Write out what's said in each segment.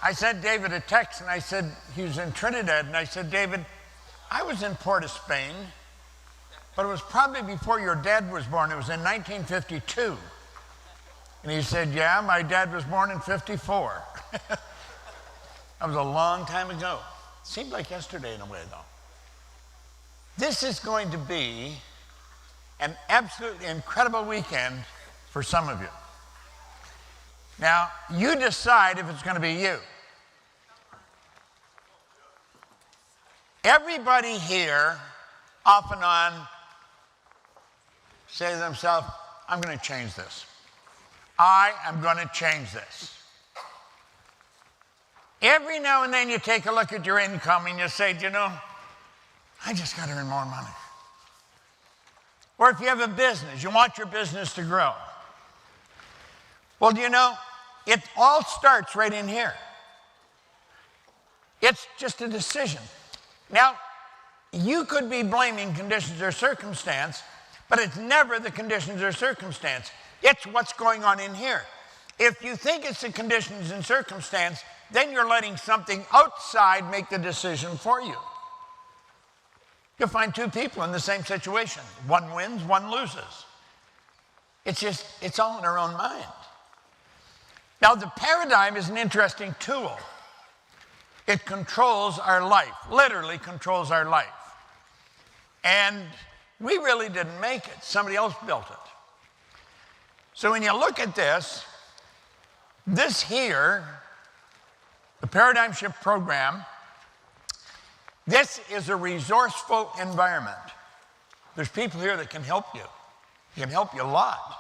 I sent David a text, and I said, he was in Trinidad, and I said, David, I was in Port of Spain, but it was probably before your dad was born. It was in 1952. And he said, yeah, my dad was born in 54. That was a long time ago. Seemed like yesterday in a way, though. This is going to be an absolutely incredible weekend for some of you. Now, you decide if it's going to be you. Everybody here, off and on, say to themselves, I'm going to change this. I am going to change this. Every now and then you take a look at your income and you say, you know, I just got to earn more money. Or if you have a business, you want your business to grow. Well, you know, it all starts right in here. It's just a decision. Now, you could be blaming conditions or circumstance, but it's never the conditions or circumstance. It's what's going on in here. If you think it's the conditions and circumstance, then you're letting something outside make the decision for you. You'll find two people in the same situation. One wins, one loses. It's all in our own mind. Now, the paradigm is an interesting tool. It controls our life, literally controls our life. And we really didn't make it. Somebody else built it. So when you look at this here, the Paradigm Shift Program, this is a resourceful environment. There's people here that can help you. They can help you a lot.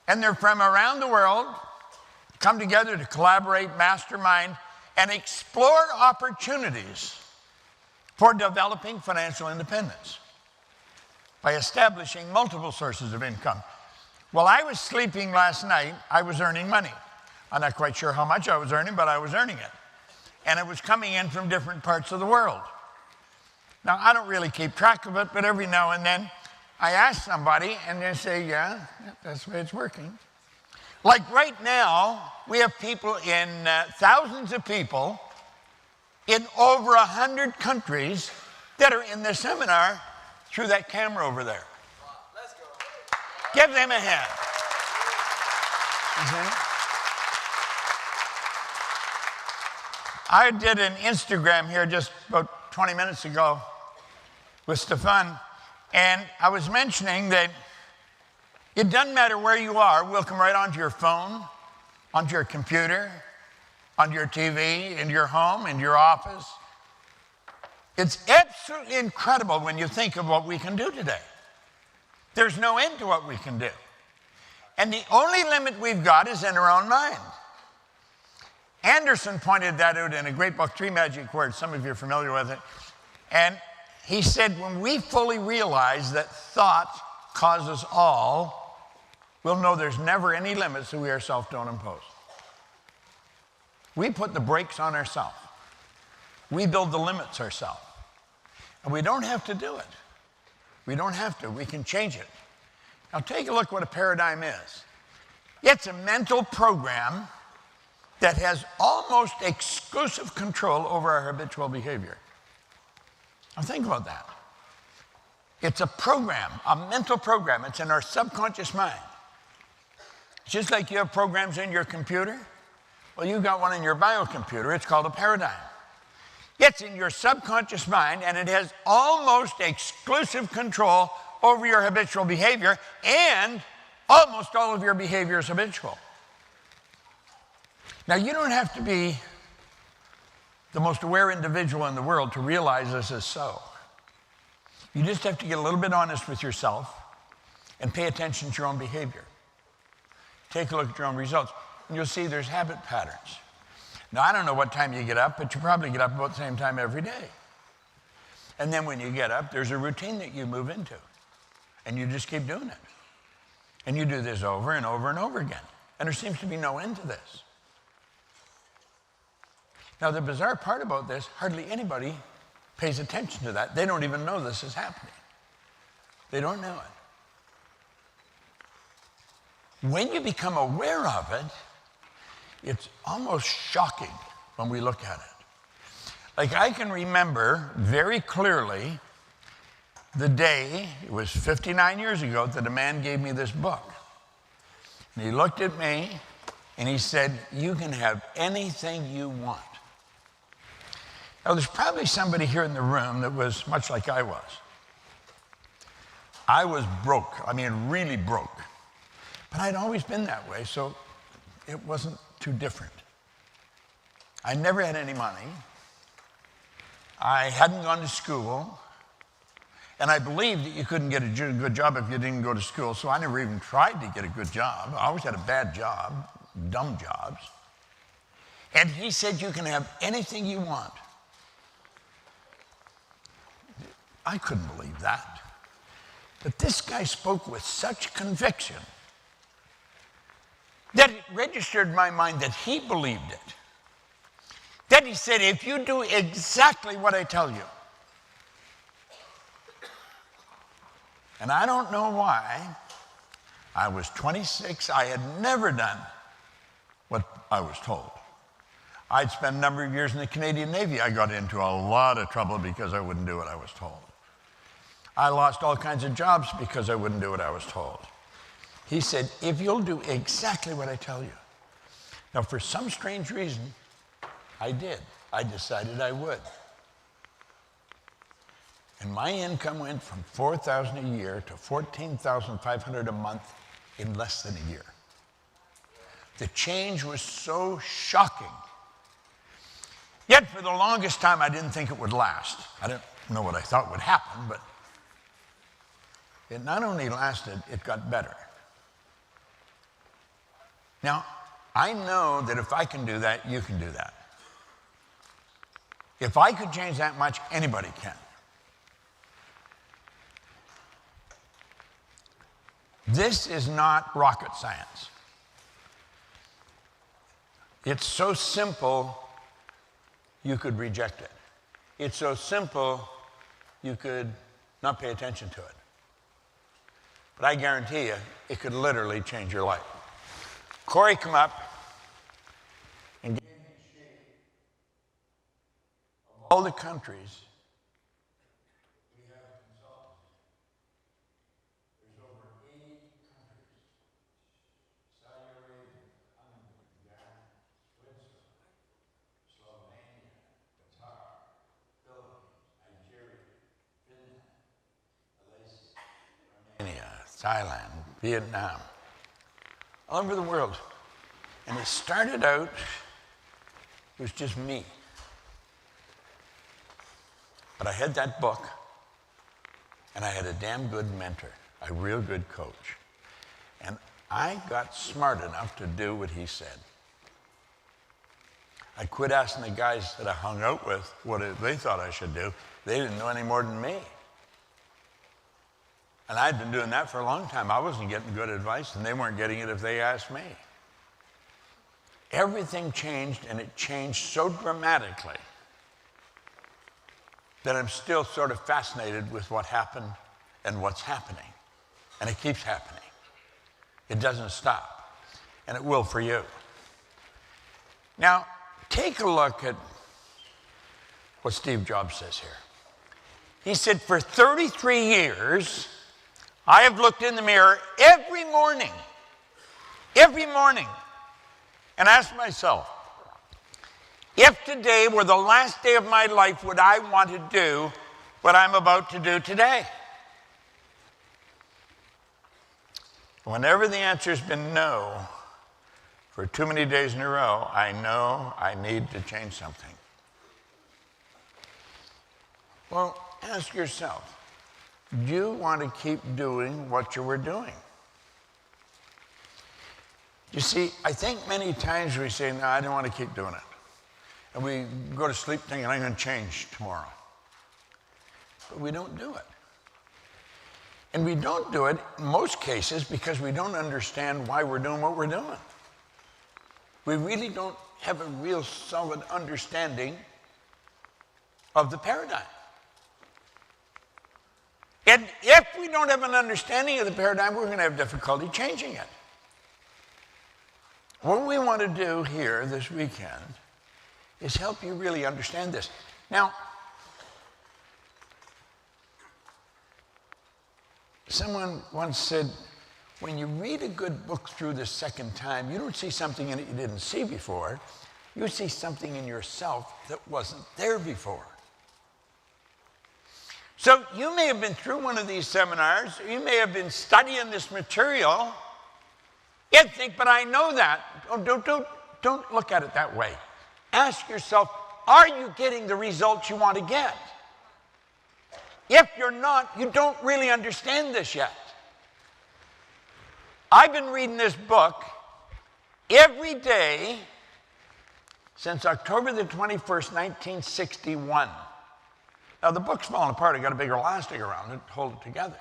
And they're from around the world, come together to collaborate, mastermind, and explore opportunities for developing financial independence by establishing multiple sources of income. While I was sleeping last night, I was earning money. I'm not quite sure how much I was earning, but I was earning it. And it was coming in from different parts of the world. Now, I don't really keep track of it, but every now and then I ask somebody and they say, yeah, that's the way it's working. Like right now, we have people in thousands of people in over 100 countries that are in this seminar through that camera over there. Let's go. Give them a hand. I did an Instagram here just about 20 minutes ago with Stefan, and I was mentioning that it doesn't matter where you are. We'll come right onto your phone, onto your computer, onto your TV, in your home, in your office. It's absolutely incredible when you think of what we can do today. There's no end to what we can do. And the only limit we've got is in our own mind. Anderson pointed that out in a great book, Three Magic Words. Some of you are familiar with it. And he said, when we fully realize that thought causes all, we'll know there's never any limits that we ourselves don't impose. We put the brakes on ourselves. We build the limits ourselves. And we don't have to do it. We don't have to. We can change it. Now take a look what a paradigm is. It's a mental program that has almost exclusive control over our habitual behavior. Now think about that. It's a program, a mental program. It's in our subconscious mind. Just like you have programs in your computer, well, you've got one in your biocomputer. It's called a paradigm. It's in your subconscious mind, and it has almost exclusive control over your habitual behavior, and almost all of your behavior is habitual. Now, you don't have to be the most aware individual in the world to realize this is so. You just have to get a little bit honest with yourself and pay attention to your own behavior. Take a look at your own results, and you'll see there's habit patterns. Now, I don't know what time you get up, but you probably get up about the same time every day. And then when you get up, there's a routine that you move into, and you just keep doing it. And you do this over and over and over again, and there seems to be no end to this. Now, the bizarre part about this, hardly anybody pays attention to that. They don't even know this is happening. They don't know it. When you become aware of it, It's almost shocking when we look at it. Like I can remember very clearly the day, it was 59 years ago, that a man gave me this book. And he looked at me and he said, "You can have anything you want." Now, there's probably somebody here in the room that was much like I was. I was broke, I mean, really broke. But I'd always been that way, so it wasn't too different. I never had any money. I hadn't gone to school. And I believed that you couldn't get a good job if you didn't go to school, so I never even tried to get a good job. I always had a bad job, dumb jobs. And he said, "You can have anything you want." I couldn't believe that. But this guy spoke with such conviction that it registered in my mind that he believed it. That he said, "If you do exactly what I tell you." And I don't know why. I was 26. I had never done what I was told. I'd spent a number of years in the Canadian Navy. I got into a lot of trouble because I wouldn't do what I was told. I lost all kinds of jobs because I wouldn't do what I was told. He said, "If you'll do exactly what I tell you." Now, for some strange reason, I did. I decided I would. And my income went from $4,000 a year to $14,500 a month in less than a year. The change was so shocking. Yet for the longest time, I didn't think it would last. I didn't know what I thought would happen, but it not only lasted, it got better. Now, I know that if I can do that, you can do that. If I could change that much, anybody can. This is not rocket science. It's so simple, you could reject it. It's so simple, you could not pay attention to it. But I guarantee you, it could literally change your life. Corey, come up and give me a shape of all the countries we have consulted. There's over 80 countries. Saudi Arabia, Hungary, Ghana, Switzerland, Slovenia, Qatar, Philippines, Nigeria, Finland, Malaysia, Romania, Thailand, Vietnam, all over the world. And it started out, it was just me. But I had that book, and I had a damn good mentor, a real good coach. And I got smart enough to do what he said. I quit asking the guys that I hung out with what they thought I should do. They didn't know any more than me. And I'd been doing that for a long time. I wasn't getting good advice, and they weren't getting it if they asked me. Everything changed, and it changed so dramatically that I'm still sort of fascinated with what happened and what's happening. And it keeps happening. It doesn't stop. And it will for you. Now, take a look at what Steve Jobs says here. He said, "For 33 years, I have looked in the mirror every morning, and asked myself, if today were the last day of my life, would I want to do what I'm about to do today?" Whenever the answer's been no for too many days in a row, I know I need to change something. Well, ask yourself, do you want to keep doing what you were doing? You see, I think many times we say, "No, I don't want to keep doing it." And we go to sleep thinking, "I'm going to change tomorrow." But we don't do it. And we don't do it in most cases because we don't understand why we're doing what we're doing. We really don't have a real solid understanding of the paradigm. And if we don't have an understanding of the paradigm, we're going to have difficulty changing it. What we want to do here this weekend is help you really understand this. Now, someone once said, when you read a good book through the second time, you don't see something in it you didn't see before. You see something in yourself that wasn't there before. So you may have been through one of these seminars, or you may have been studying this material, and think, but I know that. Don't look at it that way. Ask yourself, are you getting the results you want to get? If you're not, you don't really understand this yet. I've been reading this book every day since October the 21st, 1961. Now, the book's falling apart. I got a big elastic around it to hold it together.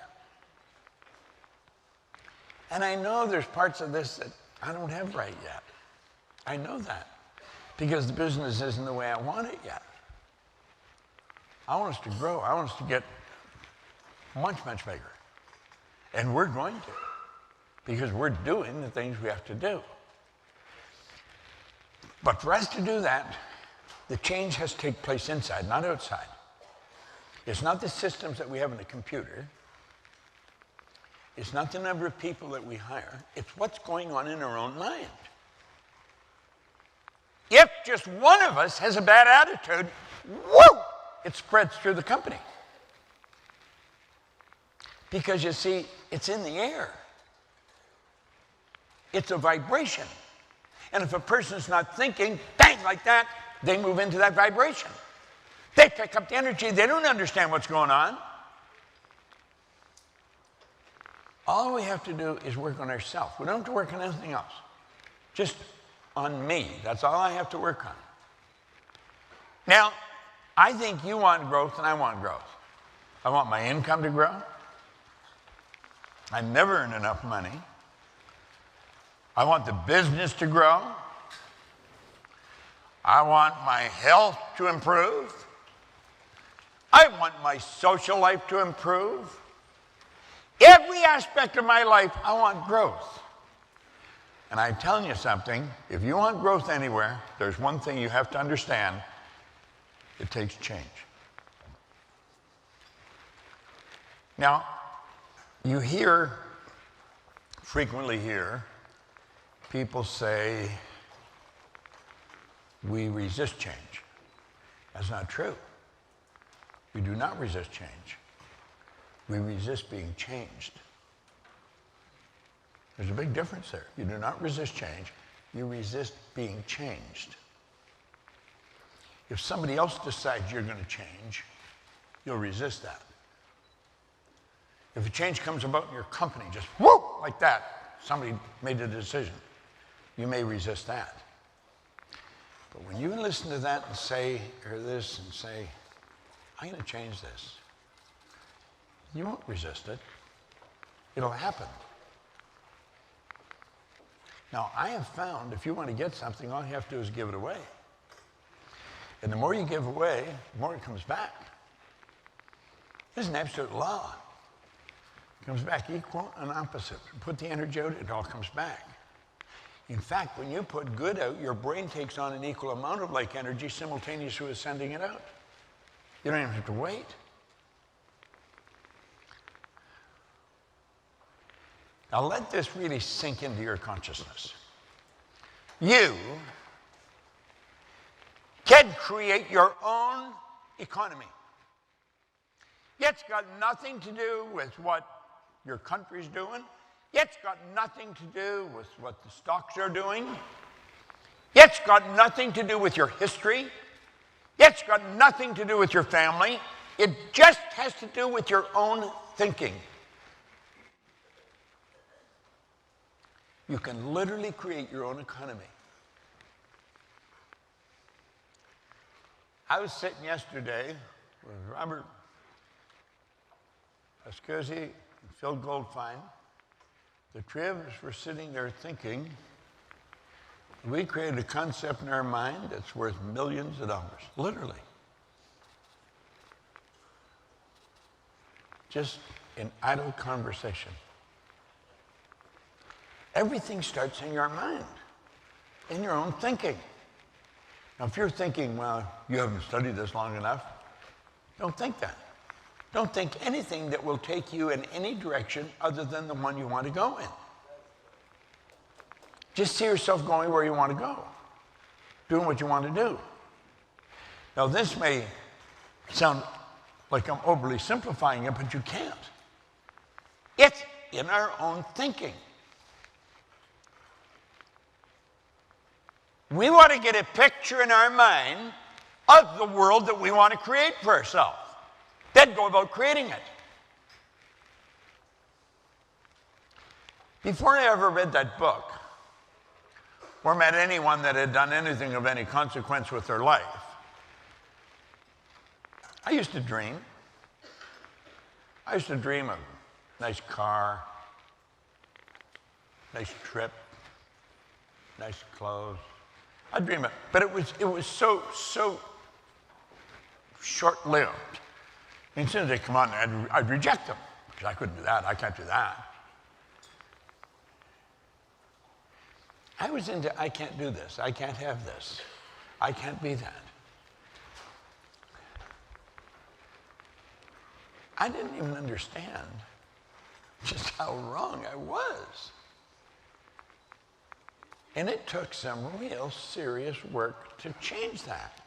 And I know there's parts of this that I don't have right yet. I know that because the business isn't the way I want it yet. I want us to grow. I want us to get much, much bigger. And we're going to, because we're doing the things we have to do. But for us to do that, the change has to take place inside, not outside. It's not the systems that we have in the computer. It's not the number of people that we hire. It's what's going on in our own mind. If just one of us has a bad attitude, whoo, it spreads through the company. Because you see, it's in the air. It's a vibration. And if a person's not thinking, bang, like that, they move into that vibration. They pick up the energy. They don't understand what's going on. All we have to do is work on ourselves. We don't have to work on anything else. Just on me. That's all I have to work on. Now, I think you want growth and I want growth. I want my income to grow. I never earn enough money. I want the business to grow. I want my health to improve. I want my social life to improve. Every aspect of my life, I want growth. And I'm telling you something, if you want growth anywhere, there's one thing you have to understand. It takes change. Now, you frequently hear people say, we resist change. That's not true. We do not resist change. We resist being changed. There's a big difference there. You do not resist change. You resist being changed. If somebody else decides you're going to change, you'll resist that. If a change comes about in your company, just whoop, like that, somebody made a decision, you may resist that. But when you listen to that and say, or this, and say, I'm going to change this, you won't resist it. It'll happen. Now, I have found if you want to get something, all you have to do is give it away. And the more you give away, the more it comes back. This is an absolute law. It comes back equal and opposite. Put the energy out, it all comes back. In fact, when you put good out, your brain takes on an equal amount of like energy simultaneously with sending it out. You don't even have to wait. Now let this really sink into your consciousness. You can create your own economy. It's got nothing to do with what your country's doing. It's got nothing to do with what the stocks are doing. It's got nothing to do with your history. It's got nothing to do with your family. It just has to do with your own thinking. You can literally create your own economy. I was sitting yesterday with Robert Pascuzzi and Phil Goldfine. The three of us were sitting there thinking, we created a concept in our mind that's worth millions of dollars, literally. Just in idle conversation. Everything starts in your mind. in your own thinking. Now, if you're thinking, well, you haven't studied this long enough, don't think that. Don't think anything that will take you in any direction other than the one you want to go in. Just see yourself going where you want to go, doing what you want to do. Now, this may sound like I'm overly simplifying it, but you can't. It's in our own thinking. We want to get a picture in our mind of the world that we want to create for ourselves. Then go about creating it. Before I ever read that book, or met anyone that had done anything of any consequence with their life, I used to dream. I used to dream of a nice car, nice trip, nice clothes. I'd dream of it, but it was so short-lived. And as soon as they come on, I'd reject them, because I couldn't do that. I can't do that. I was into, I can't do this. I can't have this. I can't be that. I didn't even understand just how wrong I was. And it took some real serious work to change that.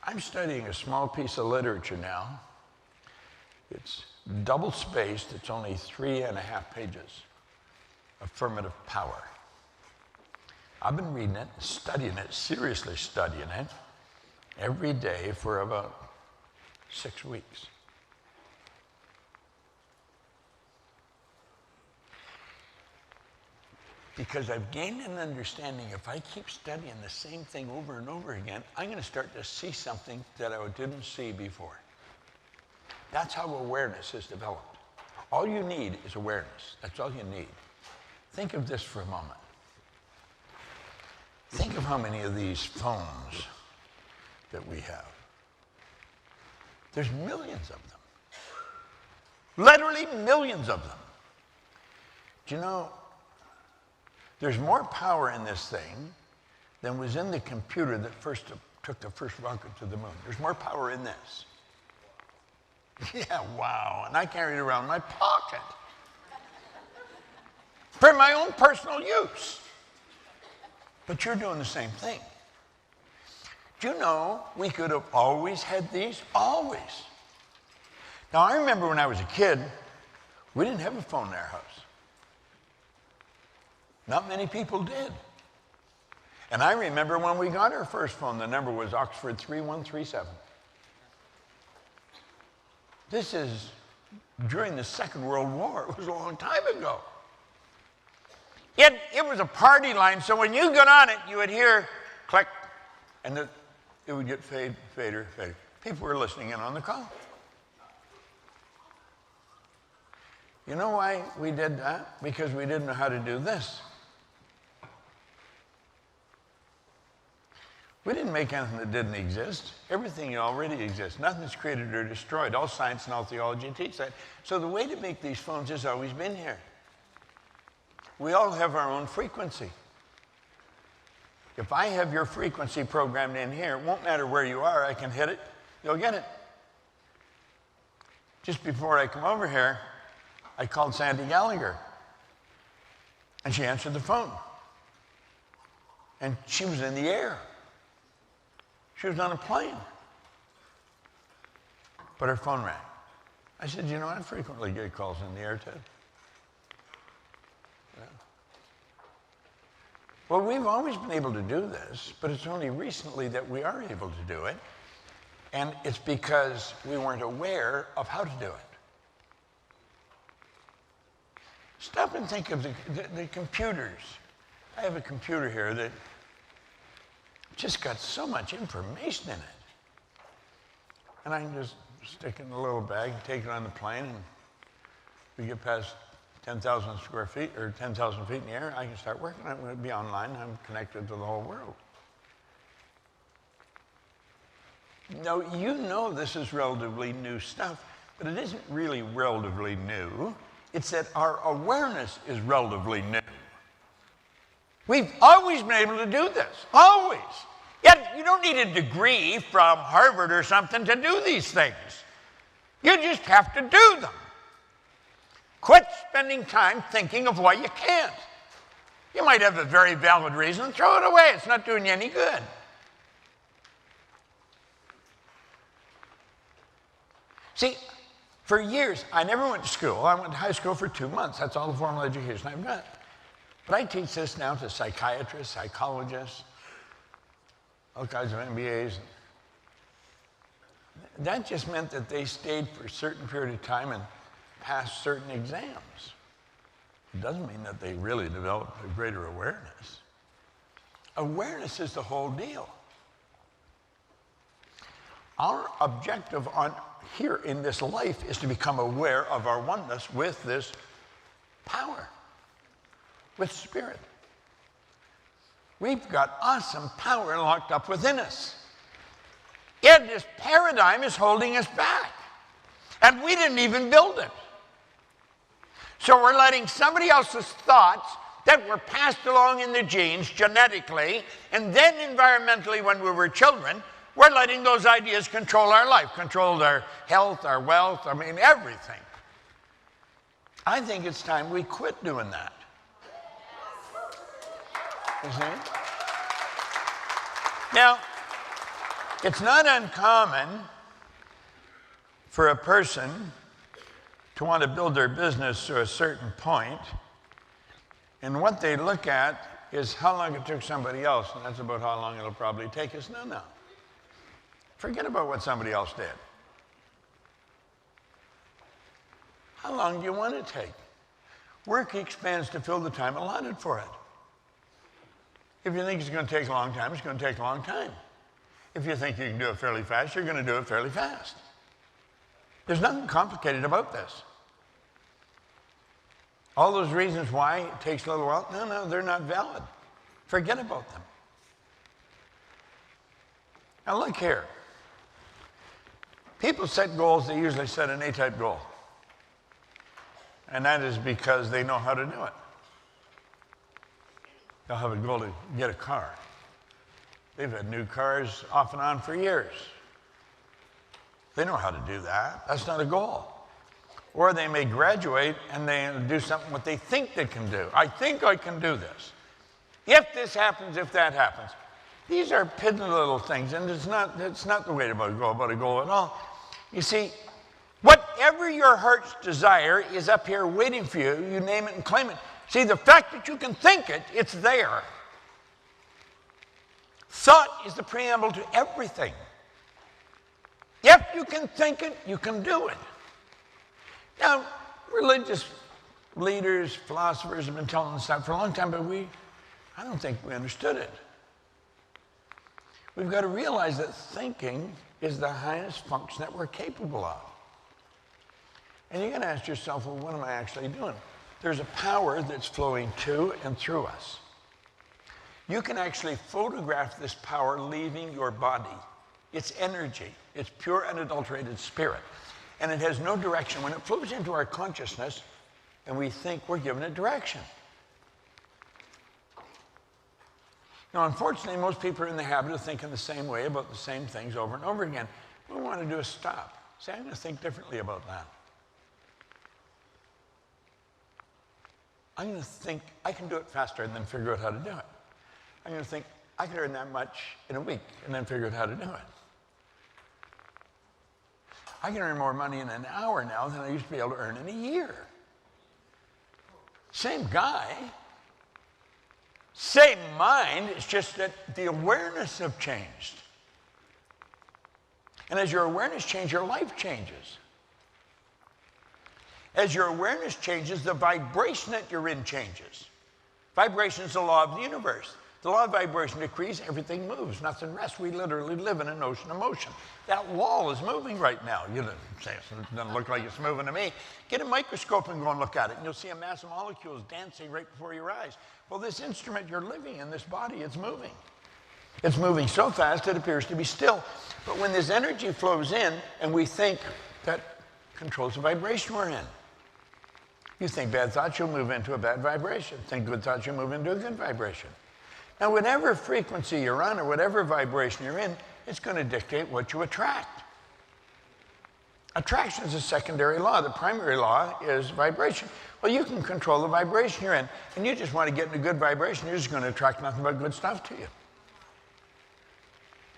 I'm studying a small piece of literature now. It's double-spaced. It's only 3.5 pages. Affirmative power. I've been reading it, studying it, seriously studying it, every day for about 6 weeks. Because I've gained an understanding, if I keep studying the same thing over and over again, I'm going to start to see something that I didn't see before. That's how awareness is developed. All you need is awareness. That's all you need. Think of this for a moment. Think of how many of these phones that we have. There's millions of them. Literally millions of them. Do you know, there's more power in this thing than was in the computer that first took the first rocket to the moon. There's more power in this. Yeah, wow. And I carry it around in my pocket for my own personal use. But you're doing the same thing. Do you know we could have always had these? Always. Now, I remember when I was a kid, we didn't have a phone in our house. Not many people did. And I remember when we got our first phone, the number was Oxford 3137. This is during the Second World War. It was a long time ago. It was a party line, so when you got on it, you would hear click, and it would get fader. People were listening in on the call. You know why we did that? Because we didn't know how to do this. We didn't make anything that didn't exist. Everything already exists. Nothing's created or destroyed. All science and all theology teach that. So the way to make these phones has always been here. We all have our own frequency. If I have your frequency programmed in here, it won't matter where you are. I can hit it. You'll get it. Just before I come over here, I called Sandy Gallagher. And she answered the phone. And she was in the air. She was on a plane. But her phone rang. I said, you know, I frequently get calls in the air, Ted. Yeah. Well, we've always been able to do this, but it's only recently that we are able to do it. And it's because we weren't aware of how to do it. Stop and think of the computers. I have a computer here that just got so much information in it. And I can just stick it in a little bag and take it on the plane, and we get past 10,000 square feet or 10,000 feet in the air, I can start working. I'm going to be online. I'm connected to the whole world. Now, you know this is relatively new stuff, but it isn't really relatively new. It's that our awareness is relatively new. We've always been able to do this, always. Yet you don't need a degree from Harvard or something to do these things. You just have to do them. Quit spending time thinking of why you can't. You might have a very valid reason, throw it away. It's not doing you any good. See, for years, I never went to school. I went to high school for 2 months. That's all the formal education I've got. But I teach this now to psychiatrists, psychologists, all kinds of MBAs. That just meant that they stayed for a certain period of time and passed certain exams. It doesn't mean that they really developed a greater awareness. Awareness is the whole deal. Our objective here in this life is to become aware of our oneness with this power, with spirit. We've got awesome power locked up within us. Yet this paradigm is holding us back. And we didn't even build it. So we're letting somebody else's thoughts that were passed along in the genes genetically and then environmentally when we were children, we're letting those ideas control our life, control our health, our wealth, I mean, everything. I think it's time we quit doing that. You see? Now, it's not uncommon for a person to want to build their business to a certain point, and what they look at is how long it took somebody else, and that's about how long it'll probably take us. No. Forget about what somebody else did. How long do you want it to take? Work expands to fill the time allotted for it. If you think it's going to take a long time, it's going to take a long time. If you think you can do it fairly fast, you're going to do it fairly fast. There's nothing complicated about this. All those reasons why it takes a little while, no, they're not valid. Forget about them. Now look here. People set goals, they usually set an A-type goal. And that is because they know how to do it. They'll have a goal to get a car. They've had new cars off and on for years. They know how to do that. That's not a goal. Or they may graduate and they do something what they think they can do. I think I can do this. If this happens, if that happens. These are piddly little things, and it's not the way to go about a goal at all. You see, whatever your heart's desire is up here waiting for you. You name it and claim it. See, the fact that you can think it, it's there. Thought is the preamble to everything. If you can think it, you can do it. Now, religious leaders, philosophers have been telling us that for a long time, but I don't think we understood it. We've got to realize that thinking is the highest function that we're capable of. And you're going to ask yourself, well, what am I actually doing? There's a power that's flowing to and through us. You can actually photograph this power leaving your body. It's energy. It's pure unadulterated spirit. And it has no direction. When it flows into our consciousness and we think, we're given it direction. Now, unfortunately, most people are in the habit of thinking the same way about the same things over and over again. What we want to do is stop. Say, I'm going to think differently about that. I'm going to think I can do it faster and then figure out how to do it. I'm going to think I can earn that much in a week and then figure out how to do it. I can earn more money in an hour now than I used to be able to earn in a year. Same guy, same mind, it's just that the awareness have changed. And as your awareness changes, your life changes. As your awareness changes, the vibration that you're in changes. Vibration is the law of the universe. The law of vibration decrees, everything moves, nothing rests. We literally live in an ocean of motion. That wall is moving right now. You say it doesn't look like it's moving to me. Get a microscope and go and look at it, and you'll see a mass of molecules dancing right before your eyes. Well, this instrument you're living in, this body, it's moving. It's moving so fast it appears to be still. But when this energy flows in, and we think that controls the vibration we're in. You think bad thoughts, you'll move into a bad vibration. Think good thoughts, you'll move into a good vibration. Now, whatever frequency you're on or whatever vibration you're in, it's going to dictate what you attract. Attraction is a secondary law. The primary law is vibration. Well, you can control the vibration you're in, and you just want to get in a good vibration, you're just going to attract nothing but good stuff to you.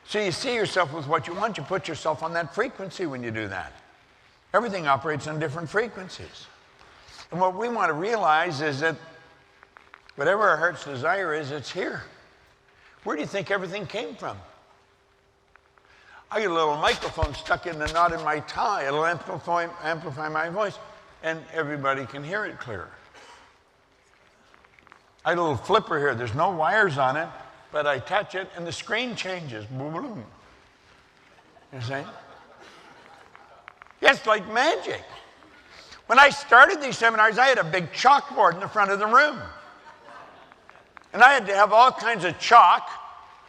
So you see yourself with what you want, you put yourself on that frequency when you do that. Everything operates on different frequencies. And what we want to realize is that whatever our heart's desire is, it's here. Where do you think everything came from? I get a little microphone stuck in the knot in my tie. It'll amplify my voice, and everybody can hear it clearer. I had a little flipper here. There's no wires on it, but I touch it, and the screen changes. Boom, boom. You see? It's like magic. When I started these seminars, I had a big chalkboard in the front of the room. And I had to have all kinds of chalk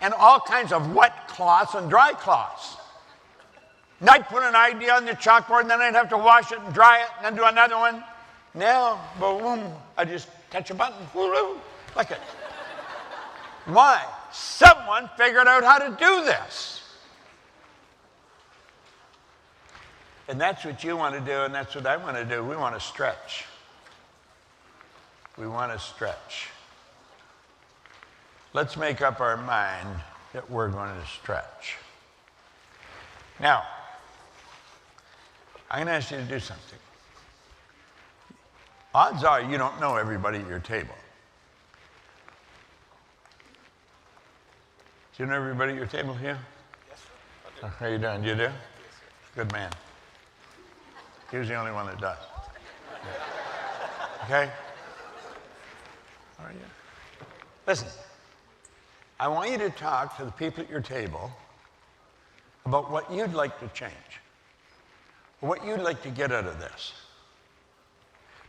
and all kinds of wet cloths and dry cloths. And I'd put an idea on the chalkboard, and then I'd have to wash it and dry it, and then do another one. Now, boom, I just touch a button, like it. Why? Someone figured out how to do this. And that's what you want to do, and that's what I want to do. We want to stretch. We want to stretch. Let's make up our mind that we're going to stretch. Now, I'm going to ask you to do something. Odds are you don't know everybody at your table. Do you know everybody at your table here? Yes, sir. How are you doing? You do? Good man. He was the only one that does. Okay? How are you? Listen, I want you to talk to the people at your table about what you'd like to change, what you'd like to get out of this.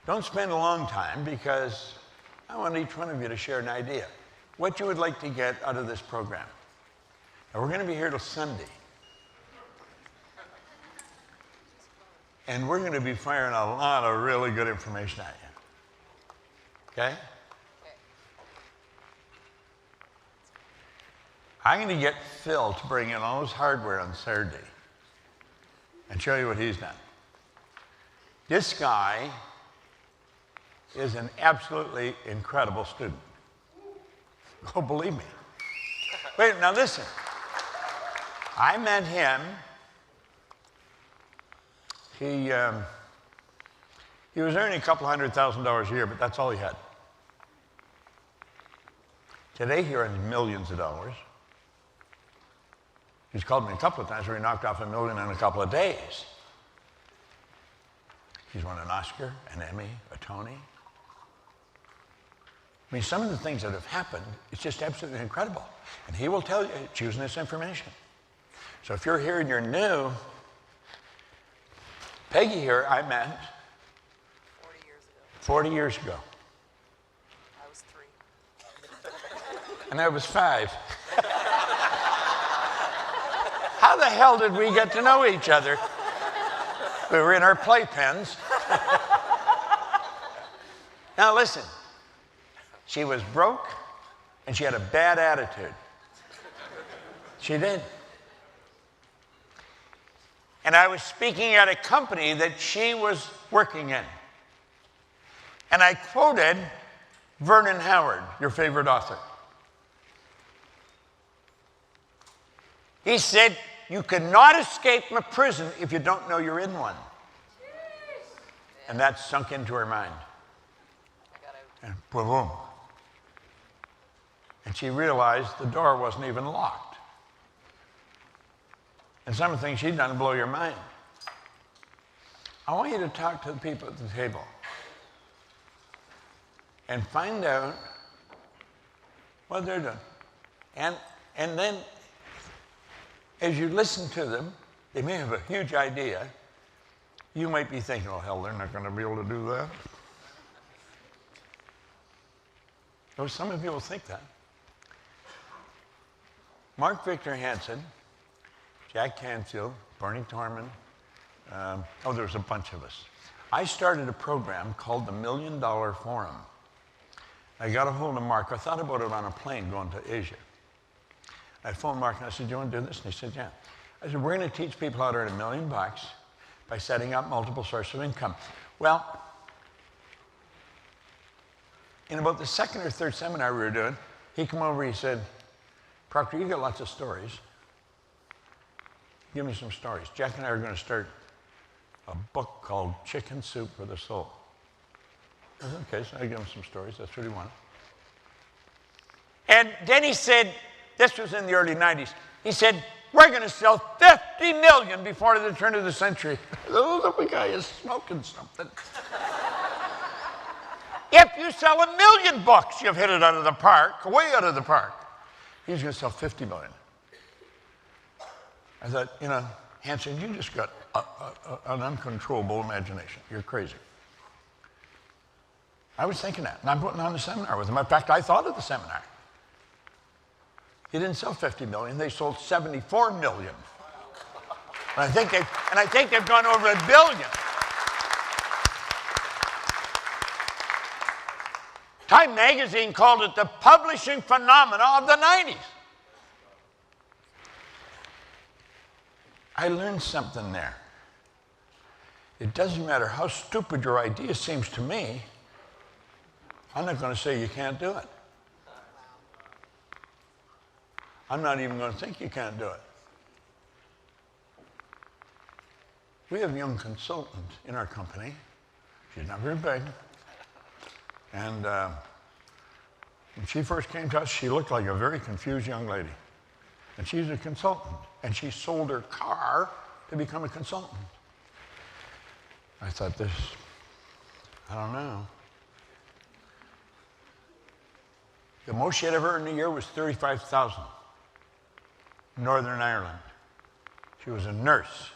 Don't spend a long time, because I want each one of you to share an idea, what you would like to get out of this program. Now, we're going to be here till Sunday. And we're going to be firing a lot of really good information at you. Okay? I'm going to get Phil to bring in all his hardware on Saturday and show you what he's done. This guy is an absolutely incredible student. Oh, believe me. Wait, now listen. I met him. He was earning a couple $100,000 a year, but that's all he had. Today he earns millions of dollars. He's called me a couple of times where he knocked off $1 million in a couple of days. He's won an Oscar, an Emmy, a Tony. I mean, some of the things that have happened, it's just absolutely incredible. And he will tell you, choosing this information. So if you're here and you're new, Peggy here, I met 40 years ago. 40 years ago. I was 3. And I was 5. How the hell did we get to know each other? We were in our playpens. Now listen, she was broke and she had a bad attitude. She did. And I was speaking at a company that she was working in. And I quoted Vernon Howard, your favorite author. He said, "You cannot escape a prison if you don't know you're in one." And that sunk into her mind. And boom. And she realized the door wasn't even locked. And some of the things she'd done blow your mind. I want you to talk to the people at the table and find out what they're doing. And then, as you listen to them, they may have a huge idea. You might be thinking, oh, hell, they're not going to be able to do that. Though some of you will think that. Mark Victor Hansen, Jack Canfield, Bernie Torman, there was a bunch of us. I started a program called the $1 Million Forum. I got a hold of Mark. I thought about it on a plane going to Asia. I phoned Mark and I said, do you want to do this? And he said, yeah. I said, we're going to teach people how to earn $1 million by setting up multiple sources of income. Well, in about the second or third seminar we were doing, he came over, he said, Proctor, you got lots of stories. Give me some stories. Jack and I are going to start a book called Chicken Soup for the Soul. I said, okay, so I gave him some stories. That's what he wanted. And then he said, this was in the early 90s, he said, we're going to sell 50 million before the turn of the century. The guy is smoking something. If you sell 1 million books, you've hit it out of the park, way out of the park. He's going to sell 50 million. I thought, you know, Hanson, you just got an uncontrollable imagination. You're crazy. I was thinking that, and I'm putting on the seminar with him. In fact, I thought of the seminar. He didn't sell 50 million, they sold 74 million. And I think they've gone over $1 billion. Time magazine called it the publishing phenomena of the 90s. I learned something there. It doesn't matter how stupid your idea seems to me, I'm not going to say you can't do it. I'm not even going to think you can't do it. We have a young consultant in our company. She's not very big. And when she first came to us, she looked like a very confused young lady. And she's a consultant. And she sold her car to become a consultant. I thought I don't know. The most she had ever earned a year was $35,000. Northern Ireland. She was a nurse.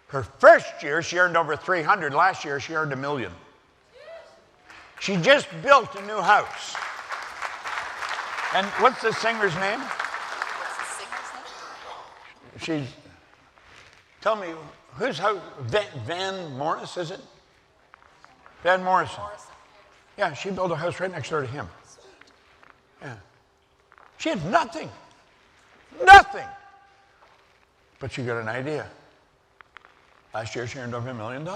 Her first year, she earned over 300. Last year, she earned $1 million. She just built a new house. And what's the singer's name? What's the singer's name? She's, tell me, whose house? Van Morris, is it? Van Morrison. Yeah, she built a house right next door to him. Yeah. She had nothing. Nothing. But she got an idea. Last year, she earned over $1 million.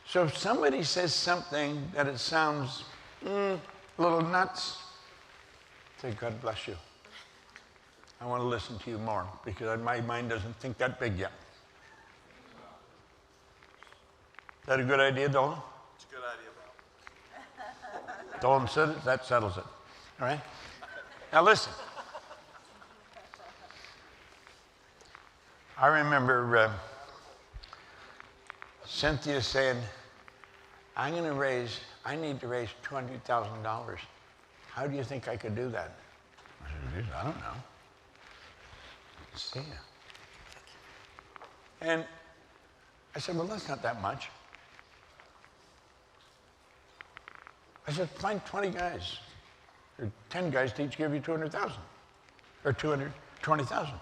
So if somebody says something that it sounds a little nuts, say, God bless you. I want to listen to you more because my mind doesn't think that big yet. Is that a good idea, Dolan? It's a good idea, Bill. Dolan said it, that settles it. All right? Now listen. I remember Cynthia saying, I need to raise $200,000. How do you think I could do that? I said, I don't know. See ya. And I said, well, that's not that much. I said, find 20 guys, or 10 guys to each give you 200,000, or 220,000.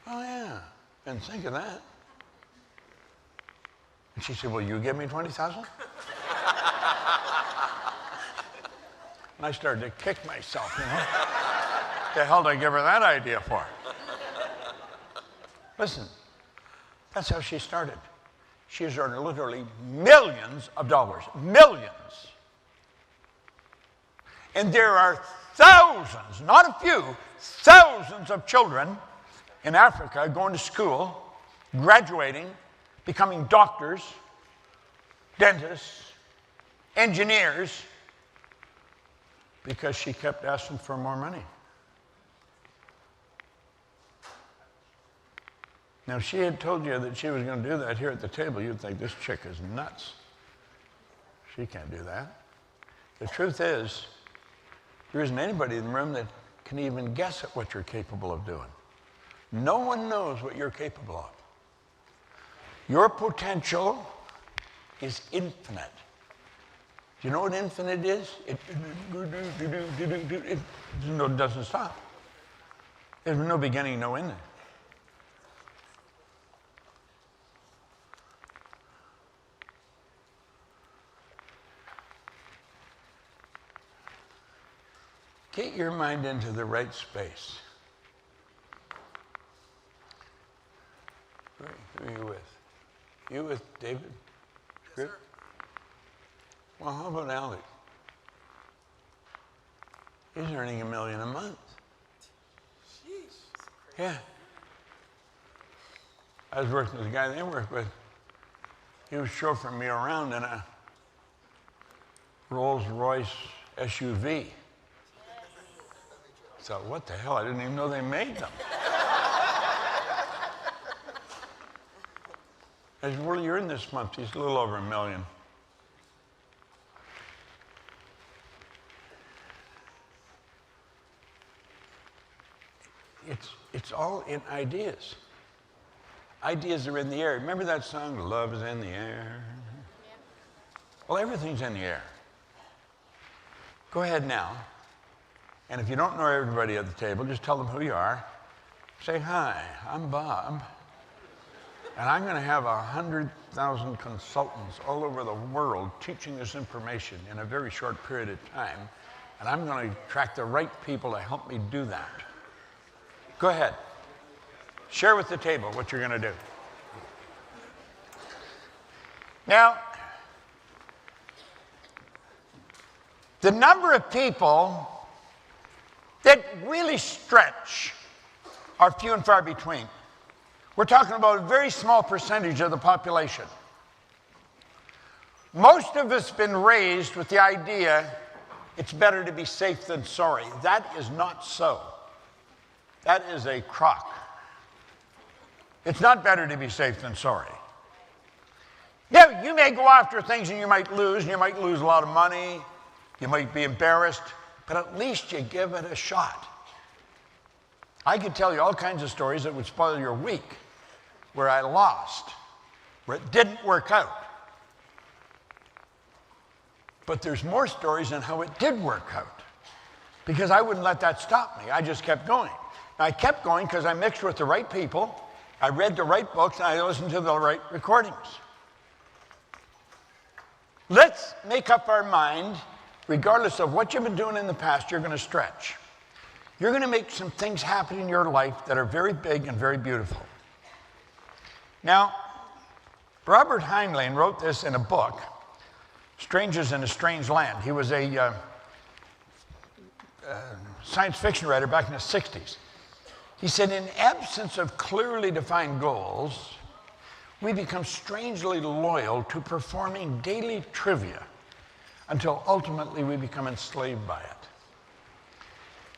Oh, yeah, didn't think of that. And she said, well, you give me 20,000? And I started to kick myself, you know. The hell did I give her that idea for? Listen, that's how she started. She has earned literally millions of dollars. Millions. And there are thousands, not a few, thousands of children in Africa going to school, graduating, becoming doctors, dentists, engineers, because she kept asking for more money. Now, if she had told you that she was going to do that here at the table, you'd think this chick is nuts. She can't do that. The truth is, there isn't anybody in the room that can even guess at what you're capable of doing. No one knows what you're capable of. Your potential is infinite. Do you know what infinite is? It doesn't stop. There's no beginning, no ending. Get your mind into the right space. Who are you with? You with David? Yes, sir. Well, how about Alex? He's earning $1 million a month. Sheesh. Yeah. I was working with a guy they work with. He was chauffeuring me around in a Rolls Royce SUV. So what the hell? I didn't even know they made them. I said, what are you in this month? He's a little over $1 million. It's all in ideas. Ideas are in the air. Remember that song, Love is in the Air? Yeah. Well, everything's in the air. Go ahead now, and if you don't know everybody at the table, just tell them who you are. Say, hi, I'm Bob, and I'm going to have 100,000 consultants all over the world teaching this information in a very short period of time, and I'm going to attract the right people to help me do that. Go ahead. Share with the table what you're going to do. Now, the number of people that really stretch are few and far between. We're talking about a very small percentage of the population. Most of us have been raised with the idea it's better to be safe than sorry. That is not so. That is a crock. It's not better to be safe than sorry. Yeah, you may go after things and you might lose a lot of money, you might be embarrassed, but at least you give it a shot. I could tell you all kinds of stories that would spoil your week, where I lost, where it didn't work out. But there's more stories on how it did work out, because I wouldn't let that stop me. I just kept going. And I kept going because I mixed with the right people, I read the right books, and I listened to the right recordings. Let's make up our mind, regardless of what you've been doing in the past, you're going to stretch. You're going to make some things happen in your life that are very big and very beautiful. Now, Robert Heinlein wrote this in a book, Strangers in a Strange Land. He was a science fiction writer back in the 60s. He said, in absence of clearly defined goals, we become strangely loyal to performing daily trivia until ultimately we become enslaved by it.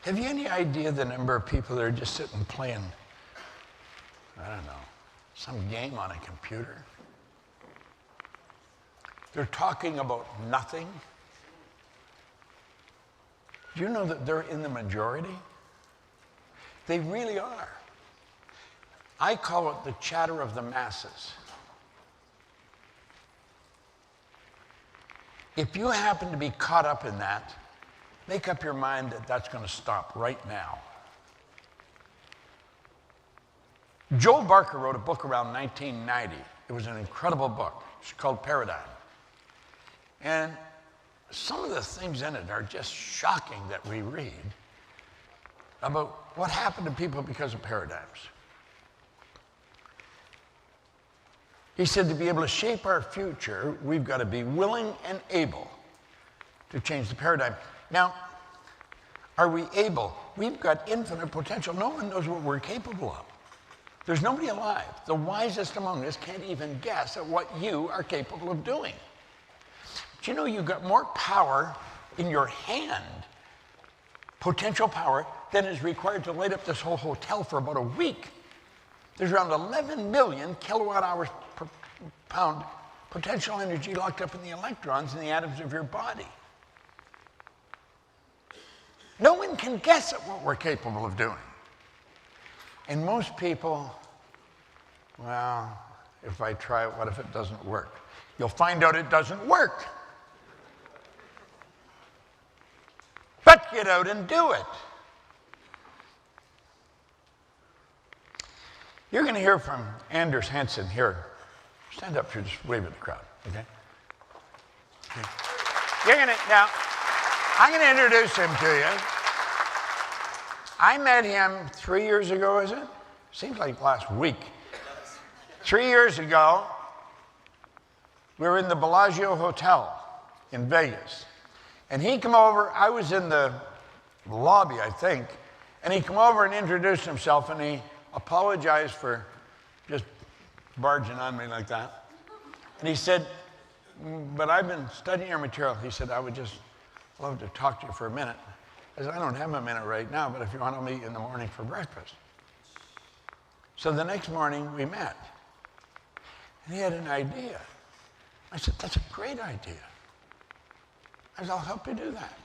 Have you any idea the number of people that are just sitting playing, I don't know, some game on a computer? They're talking about nothing. Do you know that they're in the majority? They really are. I call it the chatter of the masses. If you happen to be caught up in that, make up your mind that that's going to stop right now. Joel Barker wrote a book around 1990. It was an incredible book. It's called Paradigm. And some of the things in it are just shocking that we read about what happened to people because of paradigms. He said to be able to shape our future, we've got to be willing and able to change the paradigm. Now, are we able? We've got infinite potential. No one knows what we're capable of. There's nobody alive. The wisest among us can't even guess at what you are capable of doing. But you know, you've got more power in your hand, potential power, than is required to light up this whole hotel for about a week. There's around 11 million kilowatt hours per pound potential energy locked up in the electrons in the atoms of your body. No one can guess at what we're capable of doing. And most people, well, if I try it, what if it doesn't work? You'll find out it doesn't work. But get out and do it. You're going to hear from Anders Hansen here. Stand up here, just wave at the crowd, okay? Now, I'm going to introduce him to you. I met him 3 years ago, is it? Seems like last week. 3 years ago, we were in the Bellagio Hotel in Vegas. And he came over, I was in the lobby, I think, and he came over and introduced himself, and he apologized for just barging on me like that. And he said, but I've been studying your material. He said, I would just love to talk to you for a minute. I said, I don't have a minute right now, but if you want to meet in the morning for breakfast. So the next morning we met. And he had an idea. I said, that's a great idea. I said, I'll help you do that.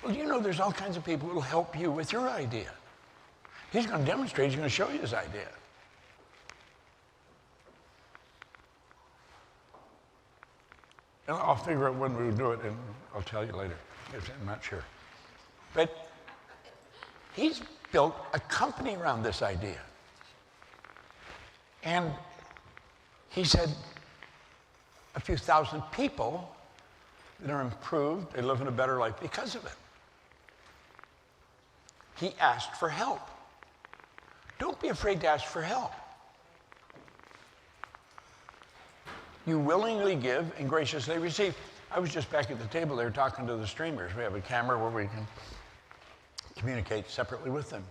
Well, you know, there's all kinds of people who will help you with your idea. He's going to demonstrate, he's going to show you his idea. And I'll figure out when we do it, and I'll tell you later. I'm not sure. But he's built a company around this idea. And he said a few thousand people that are improved, they live in a better life because of it. He asked for help. Don't be afraid to ask for help. You willingly give and graciously receive. I was just back at the table there talking to the streamers. We have a camera where we can communicate separately with them.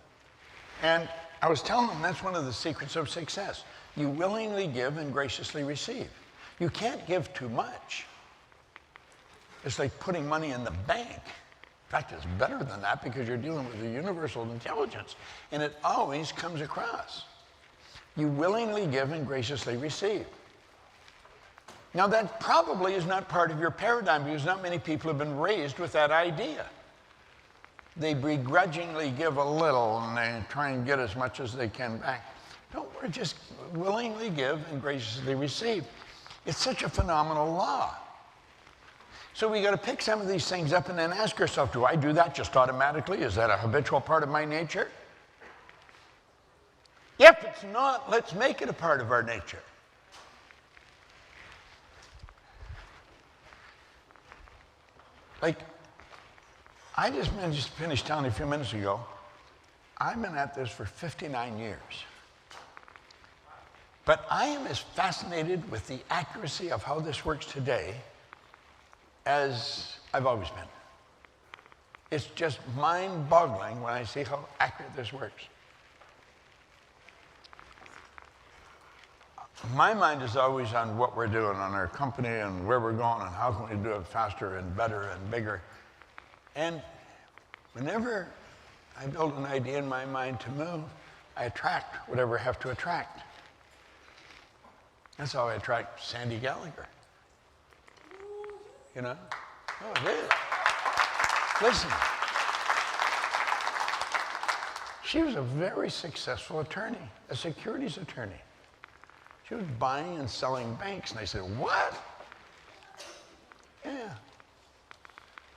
And I was telling them that's one of the secrets of success. You willingly give and graciously receive. You can't give too much. It's like putting money in the bank. In fact, it's better than that because you're dealing with a universal intelligence, and it always comes across. You willingly give and graciously receive. Now, that probably is not part of your paradigm because not many people have been raised with that idea. They begrudgingly give a little and they try and get as much as they can back. Don't worry, just willingly give and graciously receive. It's such a phenomenal law. So we got to pick some of these things up and then ask ourselves, do I do that just automatically? Is that a habitual part of my nature? If it's not, let's make it a part of our nature. Like, I just finished telling you a few minutes ago, I've been at this for 59 years. But I am as fascinated with the accuracy of how this works today as I've always been. It's just mind-boggling when I see how accurate this works. My mind is always on what we're doing on our company and where we're going and how can we do it faster and better and bigger. And whenever I build an idea in my mind to move, I attract whatever I have to attract. That's how I attract Sandy Gallagher. You know? Oh, it is. Listen. She was a very successful attorney, a securities attorney. She was buying and selling banks. And I said, what? Yeah.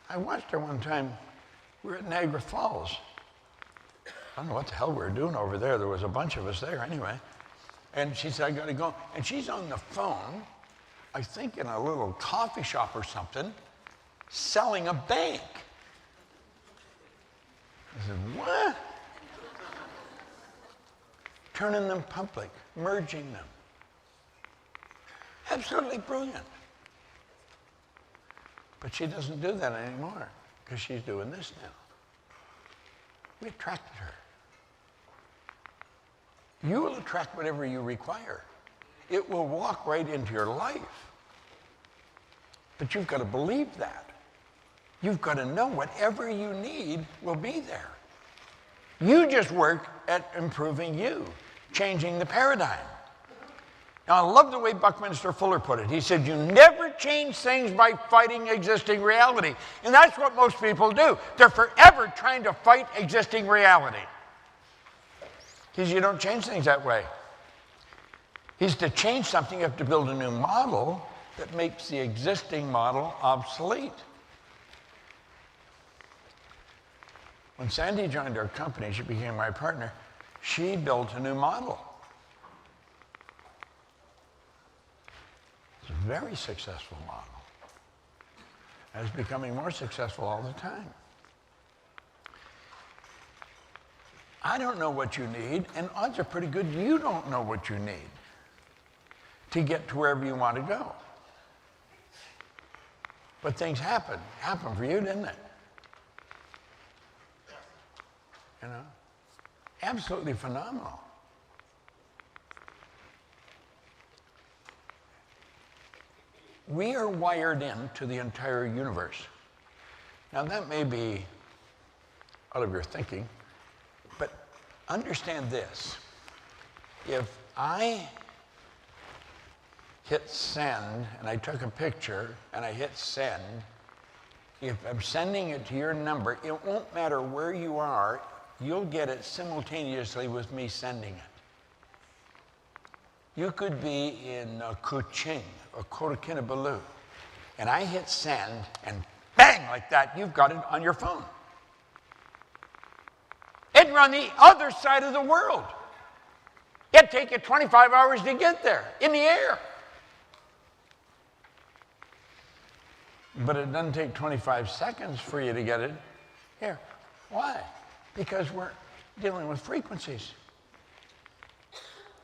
I watched her one time. We were at Niagara Falls. I don't know what the hell we were doing over there. There was a bunch of us there anyway. And she said, I got to go. And she's on the phone, I think in a little coffee shop or something, selling a bank. I said, what? Turning them public, merging them. Absolutely brilliant. But she doesn't do that anymore because she's doing this now. We attracted her. You will attract whatever you require. It will walk right into your life. But you've got to believe that. You've got to know whatever you need will be there. You just work at improving you, changing the paradigm. Now, I love the way Buckminster Fuller put it. He said, you never change things by fighting existing reality. And that's what most people do. They're forever trying to fight existing reality. Because you don't change things that way. He's to change something, you have to build a new model that makes the existing model obsolete. When Sandy joined our company, she became my partner, she built a new model. It's a very successful model. And it's becoming more successful all the time. I don't know what you need, and odds are pretty good you don't know what you need to get to wherever you want to go. But things happen for you, didn't it? You know? Absolutely phenomenal. We are wired into the entire universe. Now that may be out of your thinking, but understand this. If I hit send and I took a picture and I hit send, if I'm sending it to your number, it won't matter where you are, you'll get it simultaneously with me sending it. You could be in Kuching or Kota Kinabalu, and I hit send, and bang, like that, you've got it on your phone. And you're on the other side of the world. It'd take you 25 hours to get there, in the air. But it doesn't take 25 seconds for you to get it here. Why? Because we're dealing with frequencies.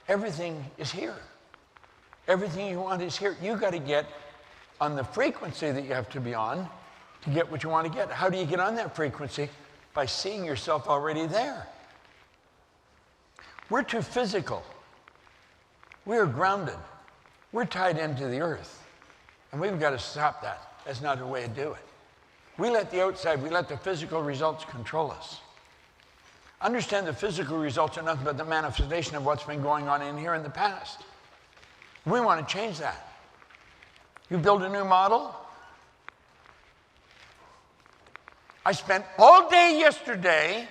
Everything is here. Everything you want is here. You got to get on the frequency that you have to be on to get what you want to get. How do you get on that frequency? By seeing yourself already there. We're too physical. We're grounded. We're tied into the earth. And we've got to stop that. That's not the way to do it. We let the outside, we let the physical results control us. Understand the physical results are nothing but the manifestation of what's been going on in here in the past. We want to change that. You build a new model. I spent all day yesterday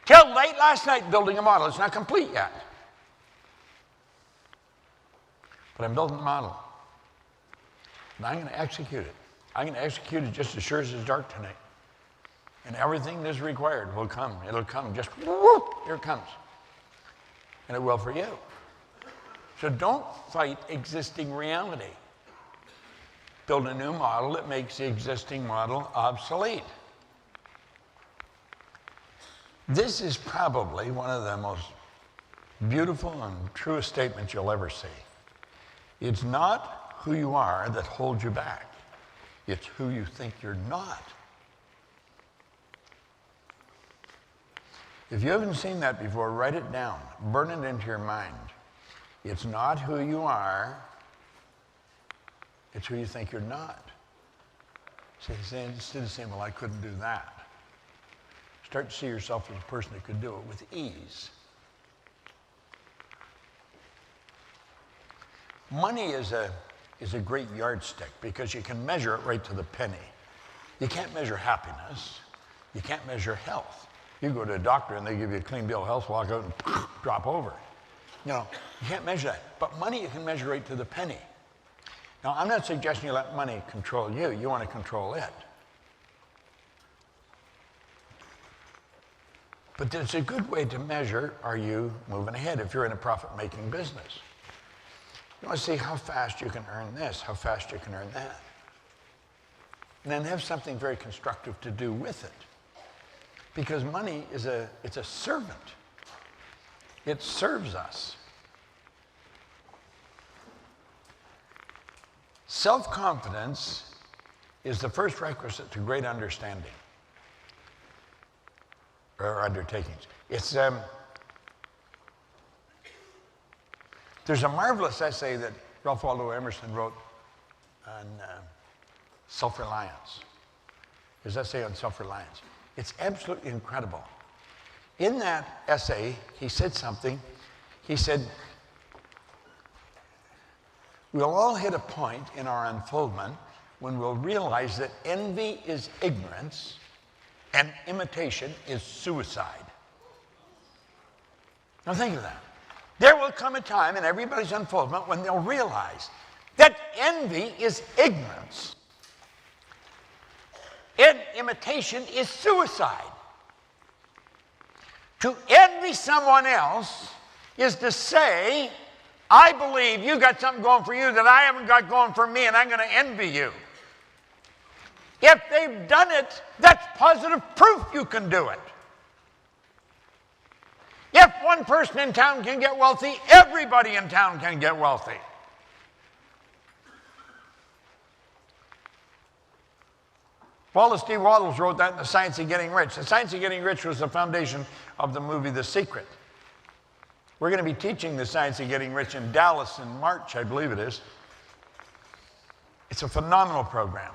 till late last night building a model. It's not complete yet. But I'm building a model. And I'm going to execute it. I'm going to execute it just as sure as it's dark tonight. And everything that's required will come. It'll come. Just whoop, here it comes. And it will for you. So don't fight existing reality. Build a new model that makes the existing model obsolete. This is probably one of the most beautiful and truest statements you'll ever see. It's not who you are that holds you back. It's who you think you're not. If you haven't seen that before, write it down. Burn it into your mind. It's not who you are. It's who you think you're not. So instead of saying, well, I couldn't do that. Start to see yourself as a person that could do it with ease. Money is a great yardstick because you can measure it right to the penny. You can't measure happiness. You can't measure health. You go to a doctor and they give you a clean bill of health, walk out and drop over. You know, you can't measure that. But money you can measure right to the penny. Now, I'm not suggesting you let money control you. You want to control it. But it's a good way to measure, are you moving ahead if you're in a profit-making business? You want to see how fast you can earn this, how fast you can earn that. And then have something very constructive to do with it. Because money is it's a servant. It serves us. Self-confidence is the first requisite to great understanding or undertakings. It's there's a marvelous essay that Ralph Waldo Emerson wrote on self-reliance. His essay on self-reliance. It's absolutely incredible. In that essay, he said something. He said, we'll all hit a point in our unfoldment when we'll realize that envy is ignorance and imitation is suicide. Now think of that. There will come a time in everybody's unfoldment when they'll realize that envy is ignorance and imitation is suicide. To envy someone else is to say, I believe you got something going for you that I haven't got going for me, and I'm going to envy you. If they've done it, that's positive proof you can do it. If one person in town can get wealthy, everybody in town can get wealthy. Wallace D. Wattles wrote that in The Science of Getting Rich. The Science of Getting Rich was the foundation of the movie The Secret. We're going to be teaching The Science of Getting Rich in Dallas in March, I believe it is. It's a phenomenal program.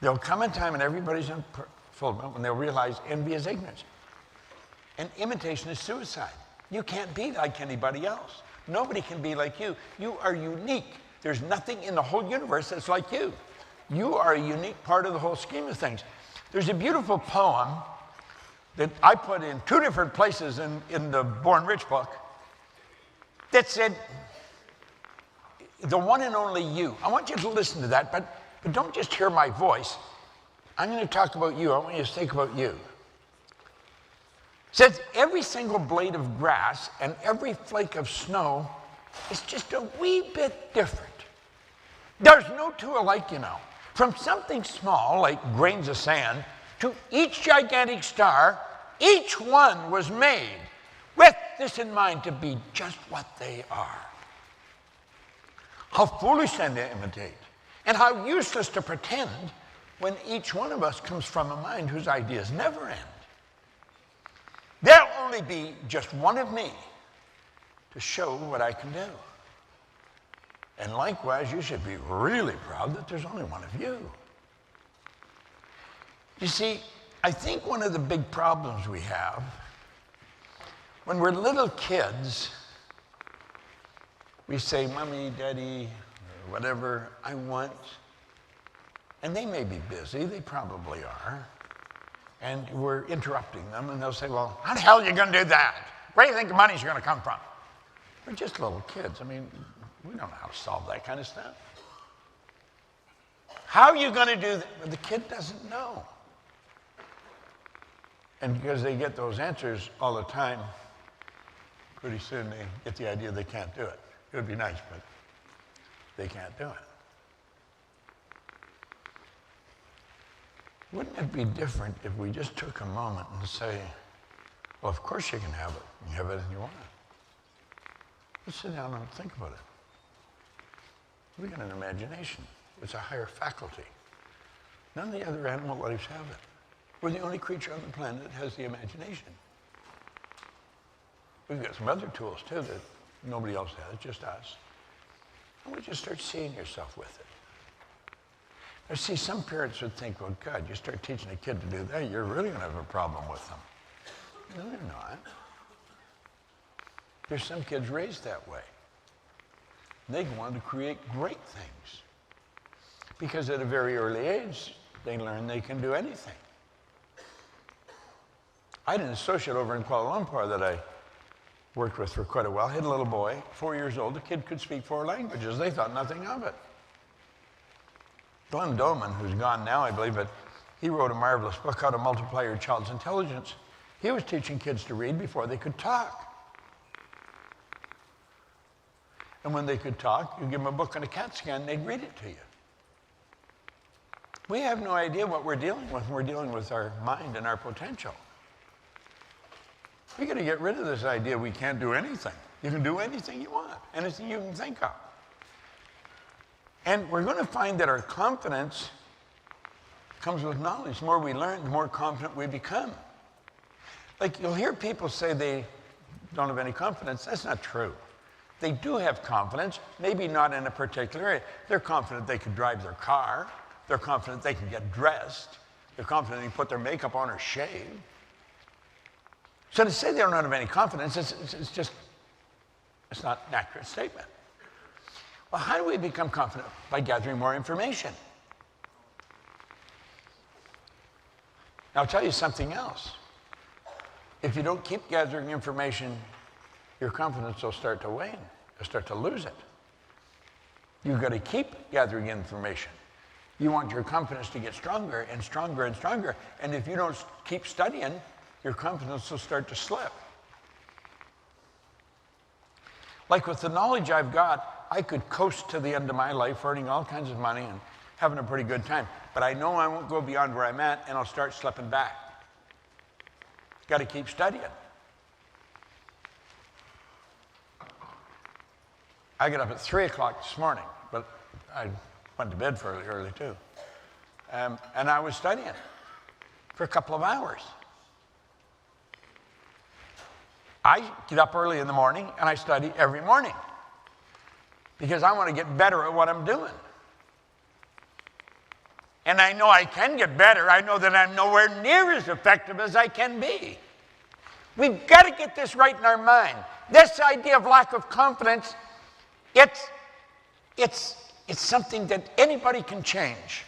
There'll come a time, and everybody's in fulfillment, when they'll realize envy is ignorance. And imitation is suicide. You can't be like anybody else. Nobody can be like you. You are unique. There's nothing in the whole universe that's like you. You are a unique part of the whole scheme of things. There's a beautiful poem that I put in 2 different places in the Born Rich book that said, the one and only you. I want you to listen to that, but don't just hear my voice. I'm going to talk about you. I want you to think about you. It says, every single blade of grass and every flake of snow is just a wee bit different. There's no two alike, you know. From something small, like grains of sand, to each gigantic star, each one was made with this in mind, to be just what they are. How foolish then to imitate, and how useless to pretend when each one of us comes from a mind whose ideas never end. There'll only be just one of me to show what I can do. And likewise, you should be really proud that there's only one of you. You see, I think one of the big problems we have, when we're little kids, we say, Mommy, Daddy, or whatever, I want. And they may be busy, they probably are. And we're interrupting them, and they'll say, well, how the hell are you going to do that? Where do you think the money's going to come from? We're just little kids. I mean, we don't know how to solve that kind of stuff. How are you going to do that? Well, the kid doesn't know. And because they get those answers all the time, pretty soon they get the idea they can't do it. It would be nice, but they can't do it. Wouldn't it be different if we just took a moment and say, well, of course you can have it. You can have anything you want. Let's sit down and think about it. We got an imagination. It's a higher faculty. None of the other animal lives have it. We're the only creature on the planet that has the imagination. We've got some other tools, too, that nobody else has, just us. And we just start seeing yourself with it. Now, see, some parents would think, well, God, you start teaching a kid to do that, you're really going to have a problem with them. No, they're not. There's some kids raised that way. They go on to create great things. Because at a very early age, they learn they can do anything. I had an associate over in Kuala Lumpur that I worked with for quite a while. He had a little boy, 4 years old. The kid could speak 4 languages. They thought nothing of it. Glenn Doman, who's gone now, I believe, but he wrote a marvelous book, How to Multiply Your Child's Intelligence. He was teaching kids to read before they could talk. And when they could talk, you give them a book and a CAT scan, they'd read it to you. We have no idea what we're dealing with when we're dealing with our mind and our potential. We've got to get rid of this idea we can't do anything. You can do anything you want, anything you can think of. And we're going to find that our confidence comes with knowledge. The more we learn, the more confident we become. Like, you'll hear people say they don't have any confidence. That's not true. They do have confidence, maybe not in a particular area. They're confident they can drive their car. They're confident they can get dressed. They're confident they can put their makeup on or shave. So to say they don't have any confidence, it's not an accurate statement. Well, how do we become confident? By gathering more information. Now, I'll tell you something else. If you don't keep gathering information, your confidence will start to wane. You'll start to lose it. You've got to keep gathering information. You want your confidence to get stronger and stronger and stronger. And if you don't keep studying, your confidence will start to slip. Like with the knowledge I've got, I could coast to the end of my life earning all kinds of money and having a pretty good time. But I know I won't go beyond where I'm at, and I'll start slipping back. Got to keep studying. I got up at 3 o'clock this morning, but I went to bed fairly early too. And I was studying for a couple of hours. I get up early in the morning and I study every morning because I want to get better at what I'm doing. And I know I can get better. I know that I'm nowhere near as effective as I can be. We've got to get this right in our mind. This idea of lack of confidence, it's something that anybody can change.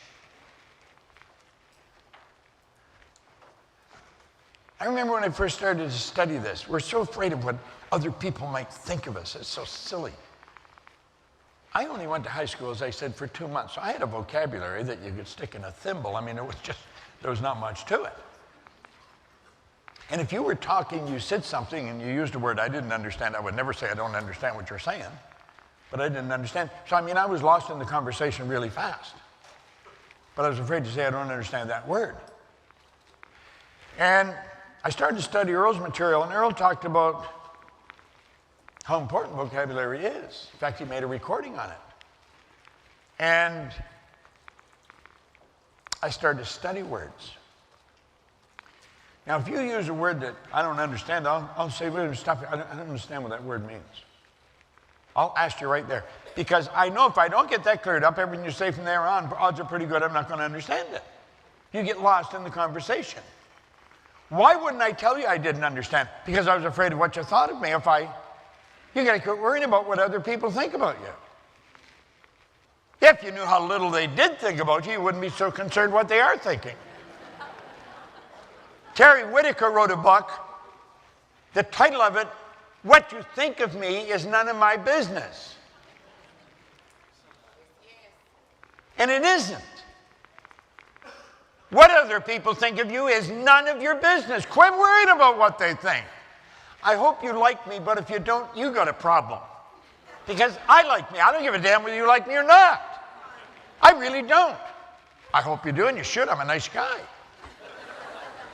I remember when I first started to study this, we're so afraid of what other people might think of us. It's so silly. I only went to high school, as I said, for 2 months. So I had a vocabulary that you could stick in a thimble. I mean, there was not much to it. And if you were talking, you said something and you used a word I didn't understand, I would never say I don't understand what you're saying. But I didn't understand. So, I mean, I was lost in the conversation really fast. But I was afraid to say I don't understand that word. And I started to study Earl's material, and Earl talked about how important vocabulary is. In fact, he made a recording on it. And I started to study words. Now, if you use a word that I don't understand, I'll say, wait a minute, stop it. I don't understand what that word means. I'll ask you right there. Because I know if I don't get that cleared up, everything you say from there on, odds are pretty good I'm not going to understand it. You get lost in the conversation. Why wouldn't I tell you I didn't understand? Because I was afraid of what you thought of me. You got to quit worrying about what other people think about you. If you knew how little they did think about you, you wouldn't be so concerned what they are thinking. Terry Whitaker wrote a book. The title of it, What You Think of Me Is None of My Business. And it isn't. What other people think of you is none of your business. Quit worrying about what they think. I hope you like me, but if you don't, you got a problem. Because I like me. I don't give a damn whether you like me or not. I really don't. I hope you do, and you should. I'm a nice guy.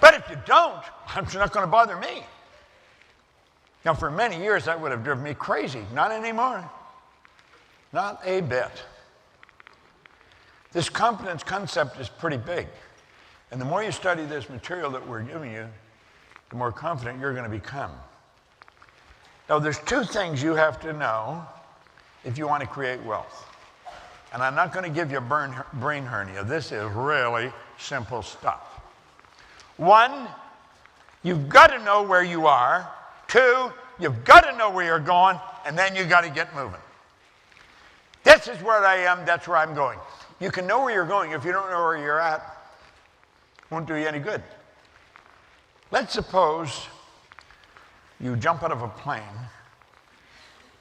But if you don't, it's not going to bother me. Now, for many years, that would have driven me crazy. Not anymore. Not a bit. This confidence concept is pretty big. And the more you study this material that we're giving you, the more confident you're going to become. Now, there's 2 things you have to know if you want to create wealth. And I'm not going to give you a brain hernia. This is really simple stuff. 1, you've got to know where you are. 2, you've got to know where you're going, and then you've got to get moving. This is where I am, that's where I'm going. You can know where you're going. If you don't know where you're at, it won't do you any good. Let's suppose you jump out of a plane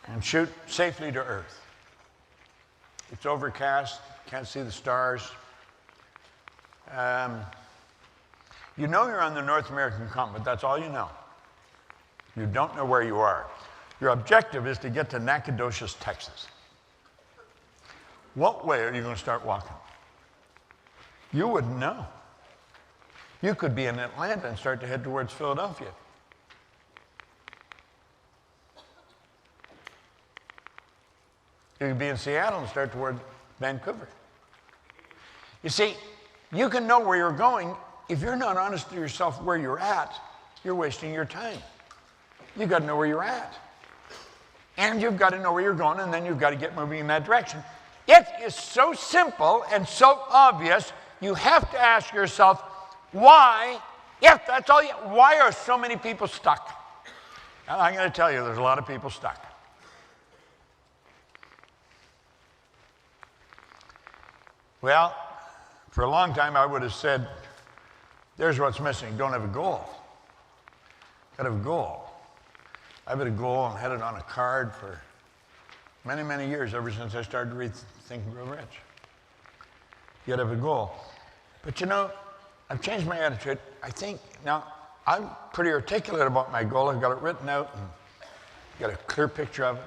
and shoot safely to Earth. It's overcast, can't see the stars. You know you're on the North American continent, that's all you know. You don't know where you are. Your objective is to get to Nacogdoches, Texas. What way are you going to start walking? You wouldn't know. You could be in Atlanta and start to head towards Philadelphia. You could be in Seattle and start toward Vancouver. You see, you can know where you're going. If you're not honest to yourself where you're at, you're wasting your time. You've got to know where you're at. And you've got to know where you're going, and then you've got to get moving in that direction. It is so simple and so obvious, you have to ask yourself, why, if that's all why are so many people stuck? And I'm going to tell you, there's a lot of people stuck. Well, for a long time I would have said, there's what's missing, don't have a goal. Got to have a goal. I've had a goal and had it on a card for many, many years, ever since I started to read Think and Grow Rich. You got to have a goal. But you know, I've changed my attitude. I think, now, I'm pretty articulate about my goal. I've got it written out and got a clear picture of it.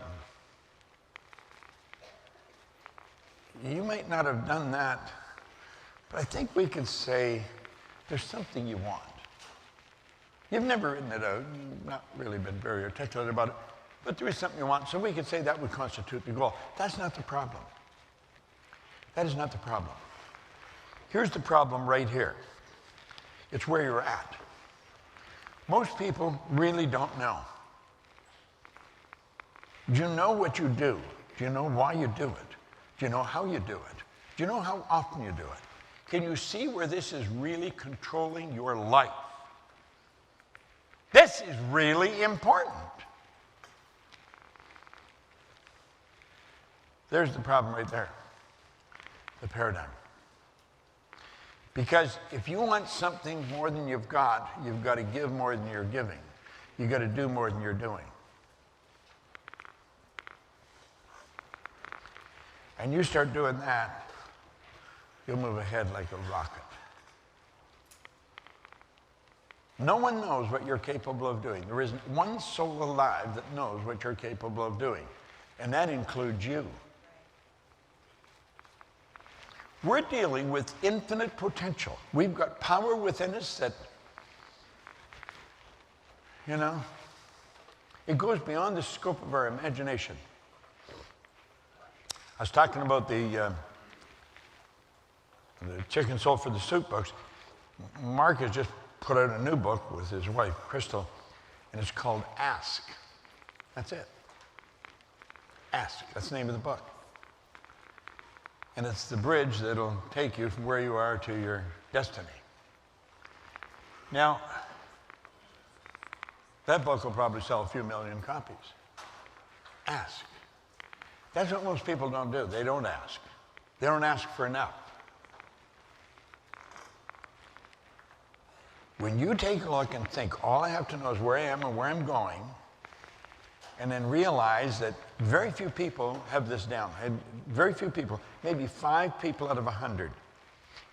you might not have done that, but I think we could say there's something you want. You've never written it out, you've not really been very articulate about it, but there is something you want, so we could say that would constitute the goal. That's not the problem. That is not the problem. Here's the problem right here. It's where you're at. Most people really don't know. Do you know what you do? Do you know why you do it? Do you know how you do it? Do you know how often you do it? Can you see where this is really controlling your life? This is really important. There's the problem right there, the paradigm. Because if you want something more than you've got to give more than you're giving. You've got to do more than you're doing. And you start doing that, you'll move ahead like a rocket. No one knows what you're capable of doing. There isn't one soul alive that knows what you're capable of doing. And that includes you. We're dealing with infinite potential. We've got power within us that, it goes beyond the scope of our imagination. I was talking about the Chicken Soul for the Soup books. Mark has just put out a new book with his wife, Crystal, and it's called Ask. That's it. Ask. That's the name of the book. And it's the bridge that'll take you from where you are to your destiny. Now, that book will probably sell a few million copies. Ask. That's what most people don't do. They don't ask. They don't ask for enough. When you take a look and think, all I have to know is where I am and where I'm going, and then realize that very few people have this down. Very few people, maybe 5 people out of 100.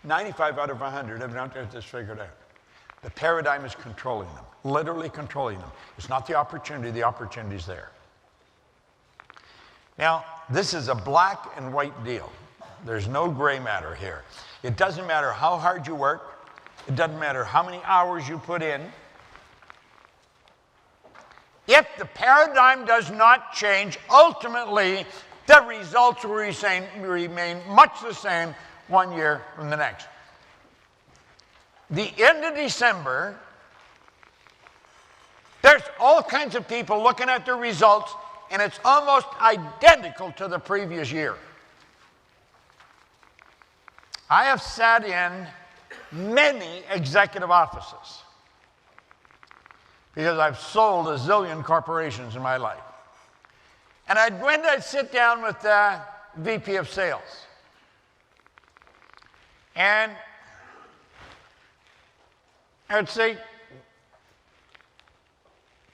95 out of 100 have not got this figured out. The paradigm is controlling them, literally controlling them. It's not the opportunity's there. Now, this is a black and white deal. There's no gray matter here. It doesn't matter how hard you work. It doesn't matter how many hours you put in. If the paradigm does not change, ultimately, the results will remain much the same 1 year from the next. The end of December, there's all kinds of people looking at their results, and it's almost identical to the previous year. I have sat in many executive offices because I've sold a zillion corporations in my life. And I'd sit down with the VP of sales. And I'd say,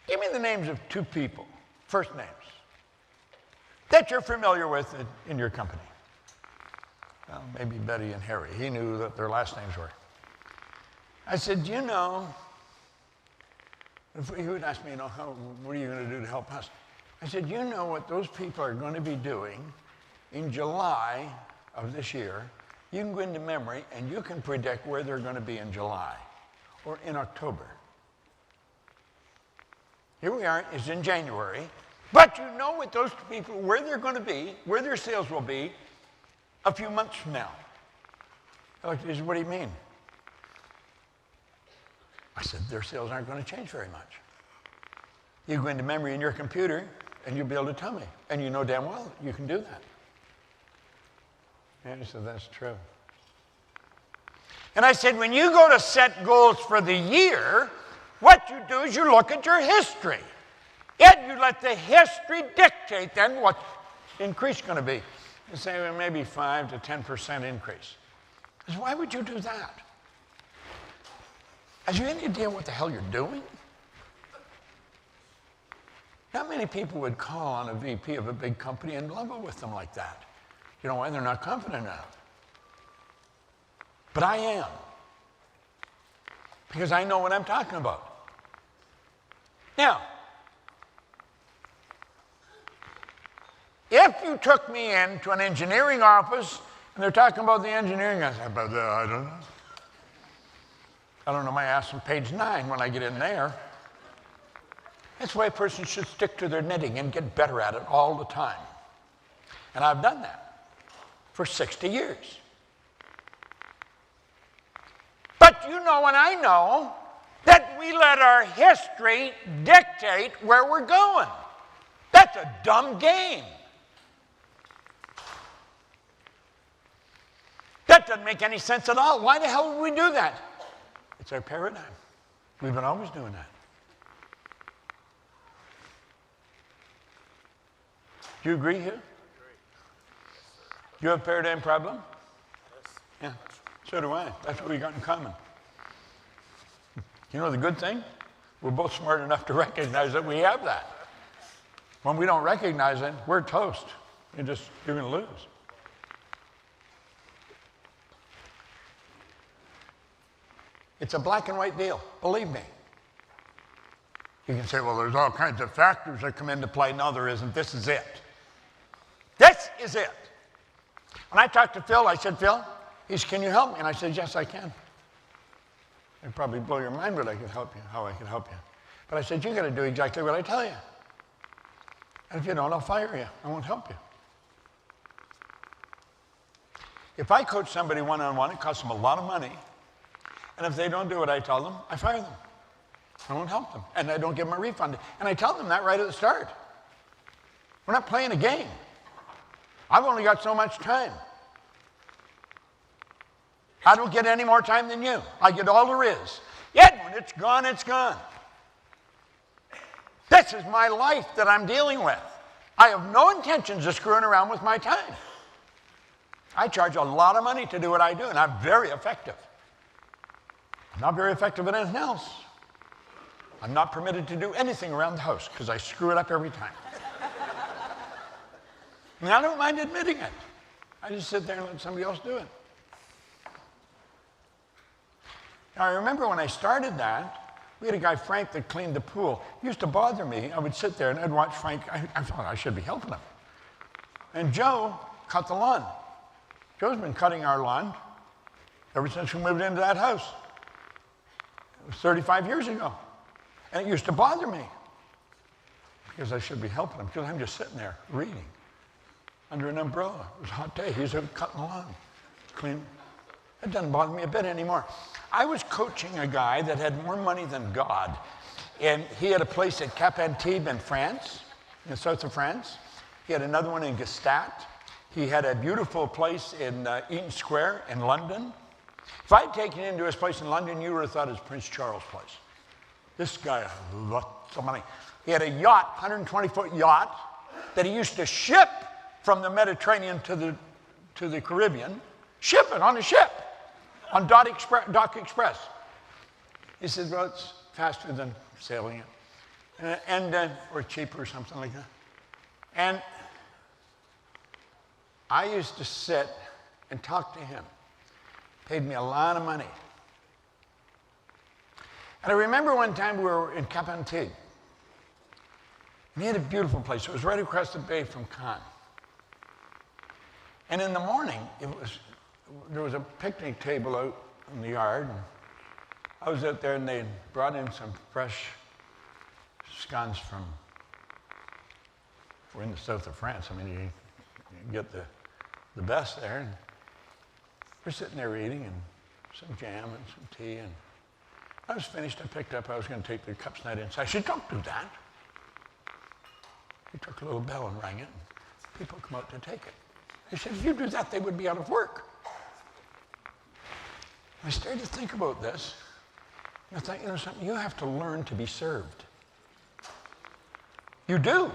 give me the names of 2 people, first names, that you're familiar with in your company. Well, maybe Betty and Harry. He knew that their last names were. I said, he would ask me, what are you going to do to help us? I said, you know what those people are going to be doing in July of this year? You can go into memory and you can predict where they're going to be in July or in October. Here we are, it's in January, but you know what those people, where they're going to be, where their sales will be a few months from now. Like, what do you mean? I said, their sales aren't going to change very much. You go into memory in your computer, and you'll be able to tell me. And you know damn well you can do that. And he said, that's true. And I said, when you go to set goals for the year, what you do is you look at your history. And you let the history dictate then what the increase is going to be. You say, well, maybe 5 to 10% increase. I said, why would you do that? Have you any idea what the hell you're doing? Not many people would call on a VP of a big company and level with them like that. You know why? They're not confident enough. But I am. Because I know what I'm talking about. Now, If you took me into an engineering office and they're talking about the engineering, I say, about that, I don't know. I don't know my ass on page 9 when I get in there. That's why a person should stick to their knitting and get better at it all the time. And I've done that for 60 years. But you know and I know that we let our history dictate where we're going. That's a dumb game. That doesn't make any sense at all. Why the hell would we do that? It's our paradigm. We've been always doing that. Do you agree here? Do you have a paradigm problem? Yes. Yeah, so do I. That's what we got in common. You know the good thing? We're both smart enough to recognize that we have that. When we don't recognize it, we're toast. You're going to lose. It's a black and white deal, believe me. You can say, well, there's all kinds of factors that come into play. No, there isn't. This is it. This is it. When I talked to Phil, I said, Phil, he said, can you help me? And I said, yes, I can. It'd probably blow your mind, but I could help you, how I could help you. But I said, you got to do exactly what I tell you. And if you don't, I'll fire you. I won't help you. If I coach somebody one-on-one, it costs them a lot of money. And if they don't do what I tell them, I fire them. I won't help them. And I don't give them a refund. And I tell them that right at the start. We're not playing a game. I've only got so much time. I don't get any more time than you. I get all there is. Yet when it's gone, it's gone. This is my life that I'm dealing with. I have no intentions of screwing around with my time. I charge a lot of money to do what I do, and I'm very effective. I'm not very effective at anything else. I'm not permitted to do anything around the house because I screw it up every time. And I don't mind admitting it. I just sit there and let somebody else do it. Now, I remember when I started that, we had a guy, Frank, that cleaned the pool. It used to bother me. I would sit there and I'd watch Frank. I thought I should be helping him. And Joe cut the lawn. Joe's been cutting our lawn ever since we moved into that house. It was 35 years ago. And it used to bother me because I should be helping him because I'm just sitting there reading under an umbrella. It was a hot day. He's out cutting the lawn, clean. It doesn't bother me a bit anymore. I was coaching a guy that had more money than God. And he had a place at Cap Antibes in France, in the south of France. He had another one in Gstaad. He had a beautiful place in Eaton Square in London. If I'd taken you into his place in London, you would have thought it was Prince Charles' place. This guy had lots of money. He had a yacht, 120-foot yacht, that he used to ship from the Mediterranean to the Caribbean, ship it on a ship, on Dock Express. He said, well, it's faster than sailing it, or cheaper or something like that. And I used to sit and talk to him. Paid me a lot of money. And I remember one time we were in Cap Antibes. And he had a beautiful place. It was right across the bay from Cannes. And in the morning, there was a picnic table out in the yard. And I was out there, and they brought in some fresh scones from, we're in the south of France. I mean, you get the best there. And we're sitting there eating, and some jam and some tea. And I was finished. I picked up. I was going to take the cups night inside. I said, don't do that. He took a little bell and rang it, and people come out to take it. He said, if you do that, they would be out of work. I started to think about this. And I thought, you know something, you have to learn to be served. You do.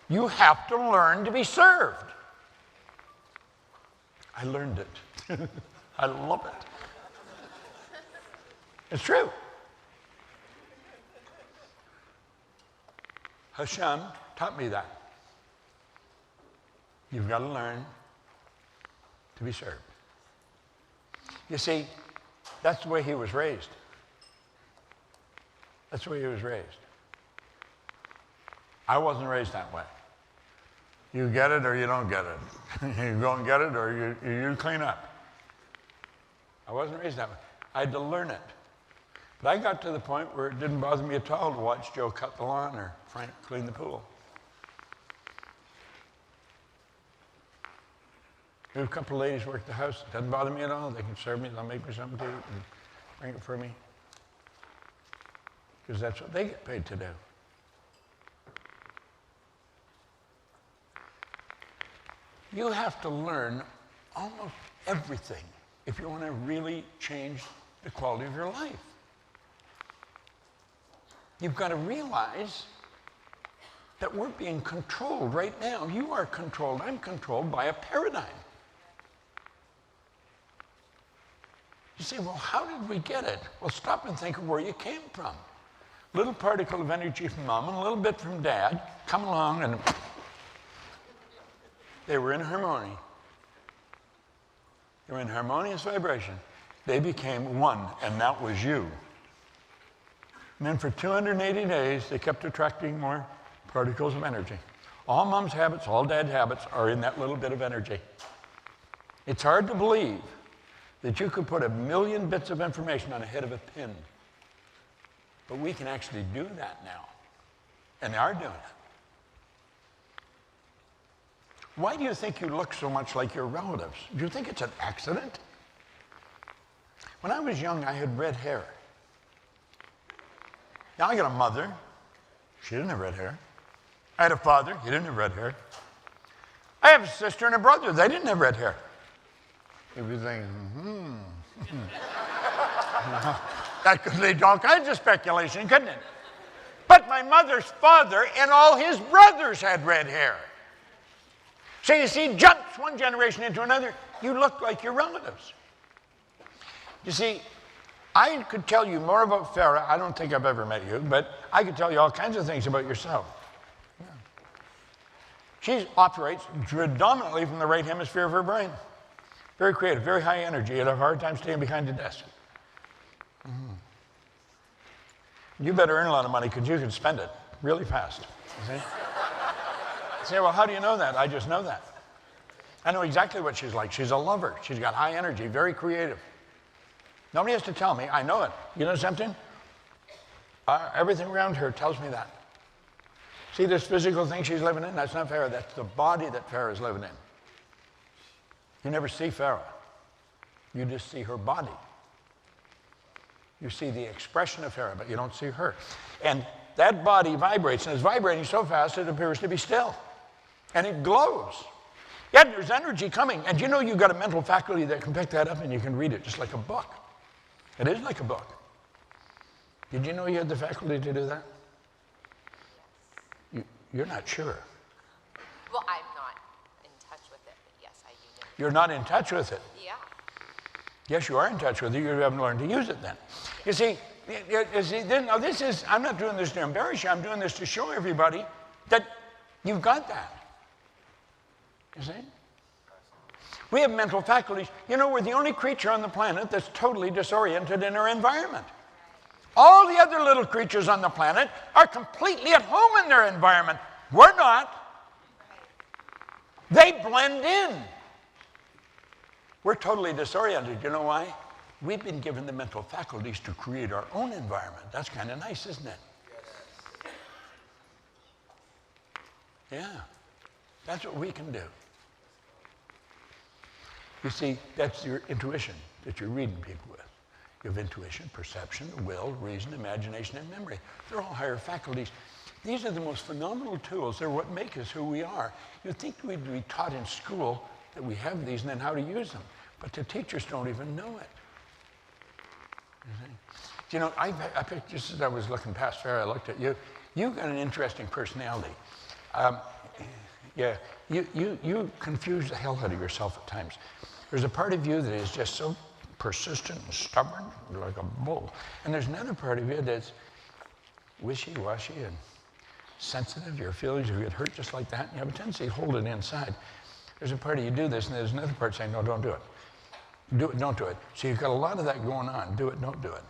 You have to learn to be served. I learned it. I love it. It's true. Hashem taught me that. You've got to learn to be served. You see, that's the way he was raised. That's the way he was raised. I wasn't raised that way. You get it or you don't get it. You go and get it or you clean up. I wasn't raised that way. I had to learn it. But I got to the point where it didn't bother me at all to watch Joe cut the lawn or Frank clean the pool. There's a couple of ladies work the house. It doesn't bother me at all. They can serve me. They'll make me something to eat and bring it for me. Because that's what they get paid to do. You have to learn almost everything if you want to really change the quality of your life. You've got to realize that we're being controlled right now. You are controlled. I'm controlled by a paradigm. You say, well, how did we get it? Well, stop and think of where you came from. Little particle of energy from mom and a little bit from dad come along and they were in harmony. They were in harmonious vibration. They became one, and that was you. And then for 280 days, they kept attracting more particles of energy. All mom's habits, all dad's habits are in that little bit of energy. It's hard to believe that you could put 1 million bits of information on the head of a pin. But we can actually do that now, and they are doing it. Why do you think you look so much like your relatives? Do you think it's an accident? When I was young, I had red hair. Now I got a mother. She didn't have red hair. I had a father. He didn't have red hair. I have a sister and a brother. They didn't have red hair. You'd be thinking, that could lead to all kinds of speculation, couldn't it? But my mother's father and all his brothers had red hair. So you see, jumps one generation into another, you look like your relatives. You see, I could tell you more about Farah. I don't think I've ever met you, but I could tell you all kinds of things about yourself. Yeah. She operates predominantly from the right hemisphere of her brain. Very creative, very high energy. You'd have a hard time staying behind the desk. You better earn a lot of money because you can spend it really fast. You see? You say, well, how do you know that? I just know that. I know exactly what she's like. She's a lover. She's got high energy, very creative. Nobody has to tell me. I know it. You know something? Everything around her tells me that. See this physical thing she's living in? That's not Farah. That's the body that Farah is living in. You never see Farah. You just see her body. You see the expression of Farah, but you don't see her. And that body vibrates, and it's vibrating so fast it appears to be still. And it glows. Yet there's energy coming. And you know you've got a mental faculty that can pick that up and you can read it just like a book. It is like a book. Did you know you had the faculty to do that? You're not sure. Well, I'm not in touch with it, but yes, I do know. You're not in touch with it. Yeah. Yes, you are in touch with it. You haven't learned to use it then. You see, now this is, I'm not doing this to embarrass you. I'm doing this to show everybody that you've got that. You see? We have mental faculties. You know, we're the only creature on the planet that's totally disoriented in our environment. All the other little creatures on the planet are completely at home in their environment. We're not. They blend in. We're totally disoriented. You know why? We've been given the mental faculties to create our own environment. That's kind of nice, isn't it? Yeah. That's what we can do. You see, that's your intuition that you're reading people with. You have intuition, perception, will, reason, imagination, and memory. They're all higher faculties. These are the most phenomenal tools. They're what make us who we are. You'd think we'd be taught in school that we have these and then how to use them. But the teachers don't even know it. You know, I picked, just as I was looking past Farah, I looked at you. You've got an interesting personality. Yeah, you confuse the hell out of yourself at times. There's a part of you that is just so persistent and stubborn, like a bull. And there's another part of you that's wishy-washy and sensitive. Your feelings, you get hurt just like that, and you have a tendency to hold it inside. There's a part of you do this, and there's another part saying, no, don't do it. Do it, don't do it. So you've got a lot of that going on. Do it, don't do it.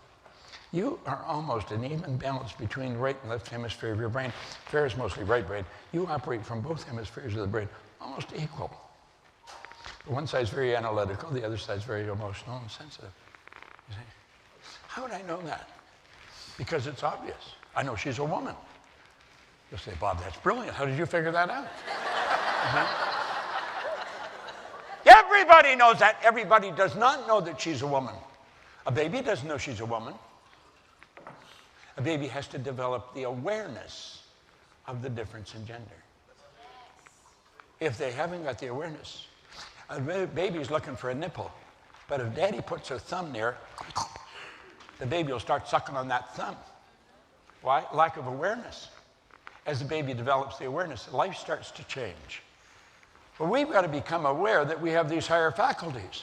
You are almost an even balance between right and left hemisphere of your brain. Fair is mostly right brain. You operate from both hemispheres of the brain, almost equal. But one side's very analytical, the other side's very emotional and sensitive. You see? How would I know that? Because it's obvious. I know she's a woman. You'll say, Bob, that's brilliant. How did you figure that out? Everybody knows that. Everybody does not know that she's a woman. A baby doesn't know she's a woman. A baby has to develop the awareness of the difference in gender. If they haven't got the awareness, a baby's looking for a nipple, but if daddy puts her thumb there, the baby will start sucking on that thumb. Why? Lack of awareness. As the baby develops the awareness, life starts to change. But we've got to become aware that we have these higher faculties.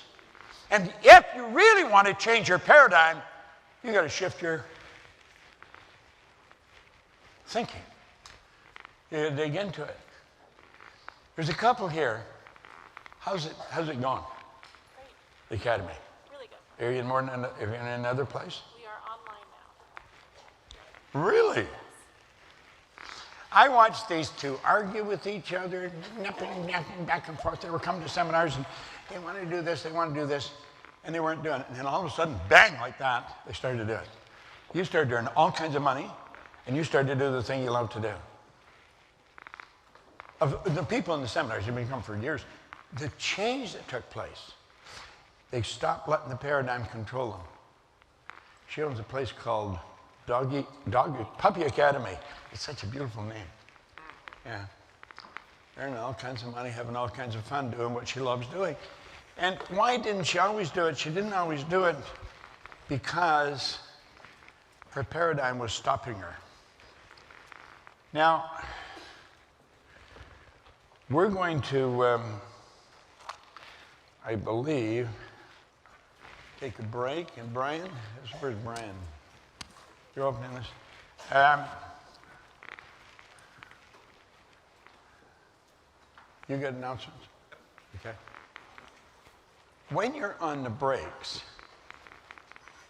And if you really want to change your paradigm, you've got to shift your thinking. You got to dig into it. There's a couple here. How's it going? Great. The academy. Really good. Are you in another place? We are online now. Really? I watched these two argue with each other, napping back and forth. They were coming to seminars and they wanted to do this, they wanted to do this, and they weren't doing it. And then all of a sudden, bang, like that, they started to do it. You started earning all kinds of money, and you started to do the thing you love to do. Of the people in the seminars, you've been coming for years, the change that took place, they stopped letting the paradigm control them. She owns a place called Puppy Academy. It's such a beautiful name. Yeah. Earning all kinds of money, having all kinds of fun doing what she loves doing. And why didn't she always do it? She didn't always do it because her paradigm was stopping her. Now, we're going to, I believe, take a break. And Brian, where's Brian? You're opening this. You got announcements? Okay. When you're on the breaks,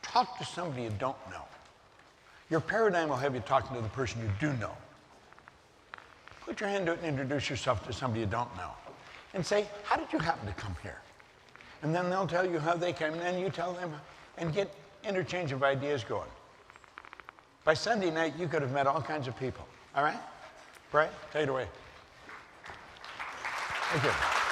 talk to somebody you don't know. Your paradigm will have you talking to the person you do know. Put your hand to it and introduce yourself to somebody you don't know. And say, how did you happen to come here? And then they'll tell you how they came, and then you tell them, and get interchange of ideas going. By Sunday night, you could have met all kinds of people. All right? Brian, take it away. Thank you.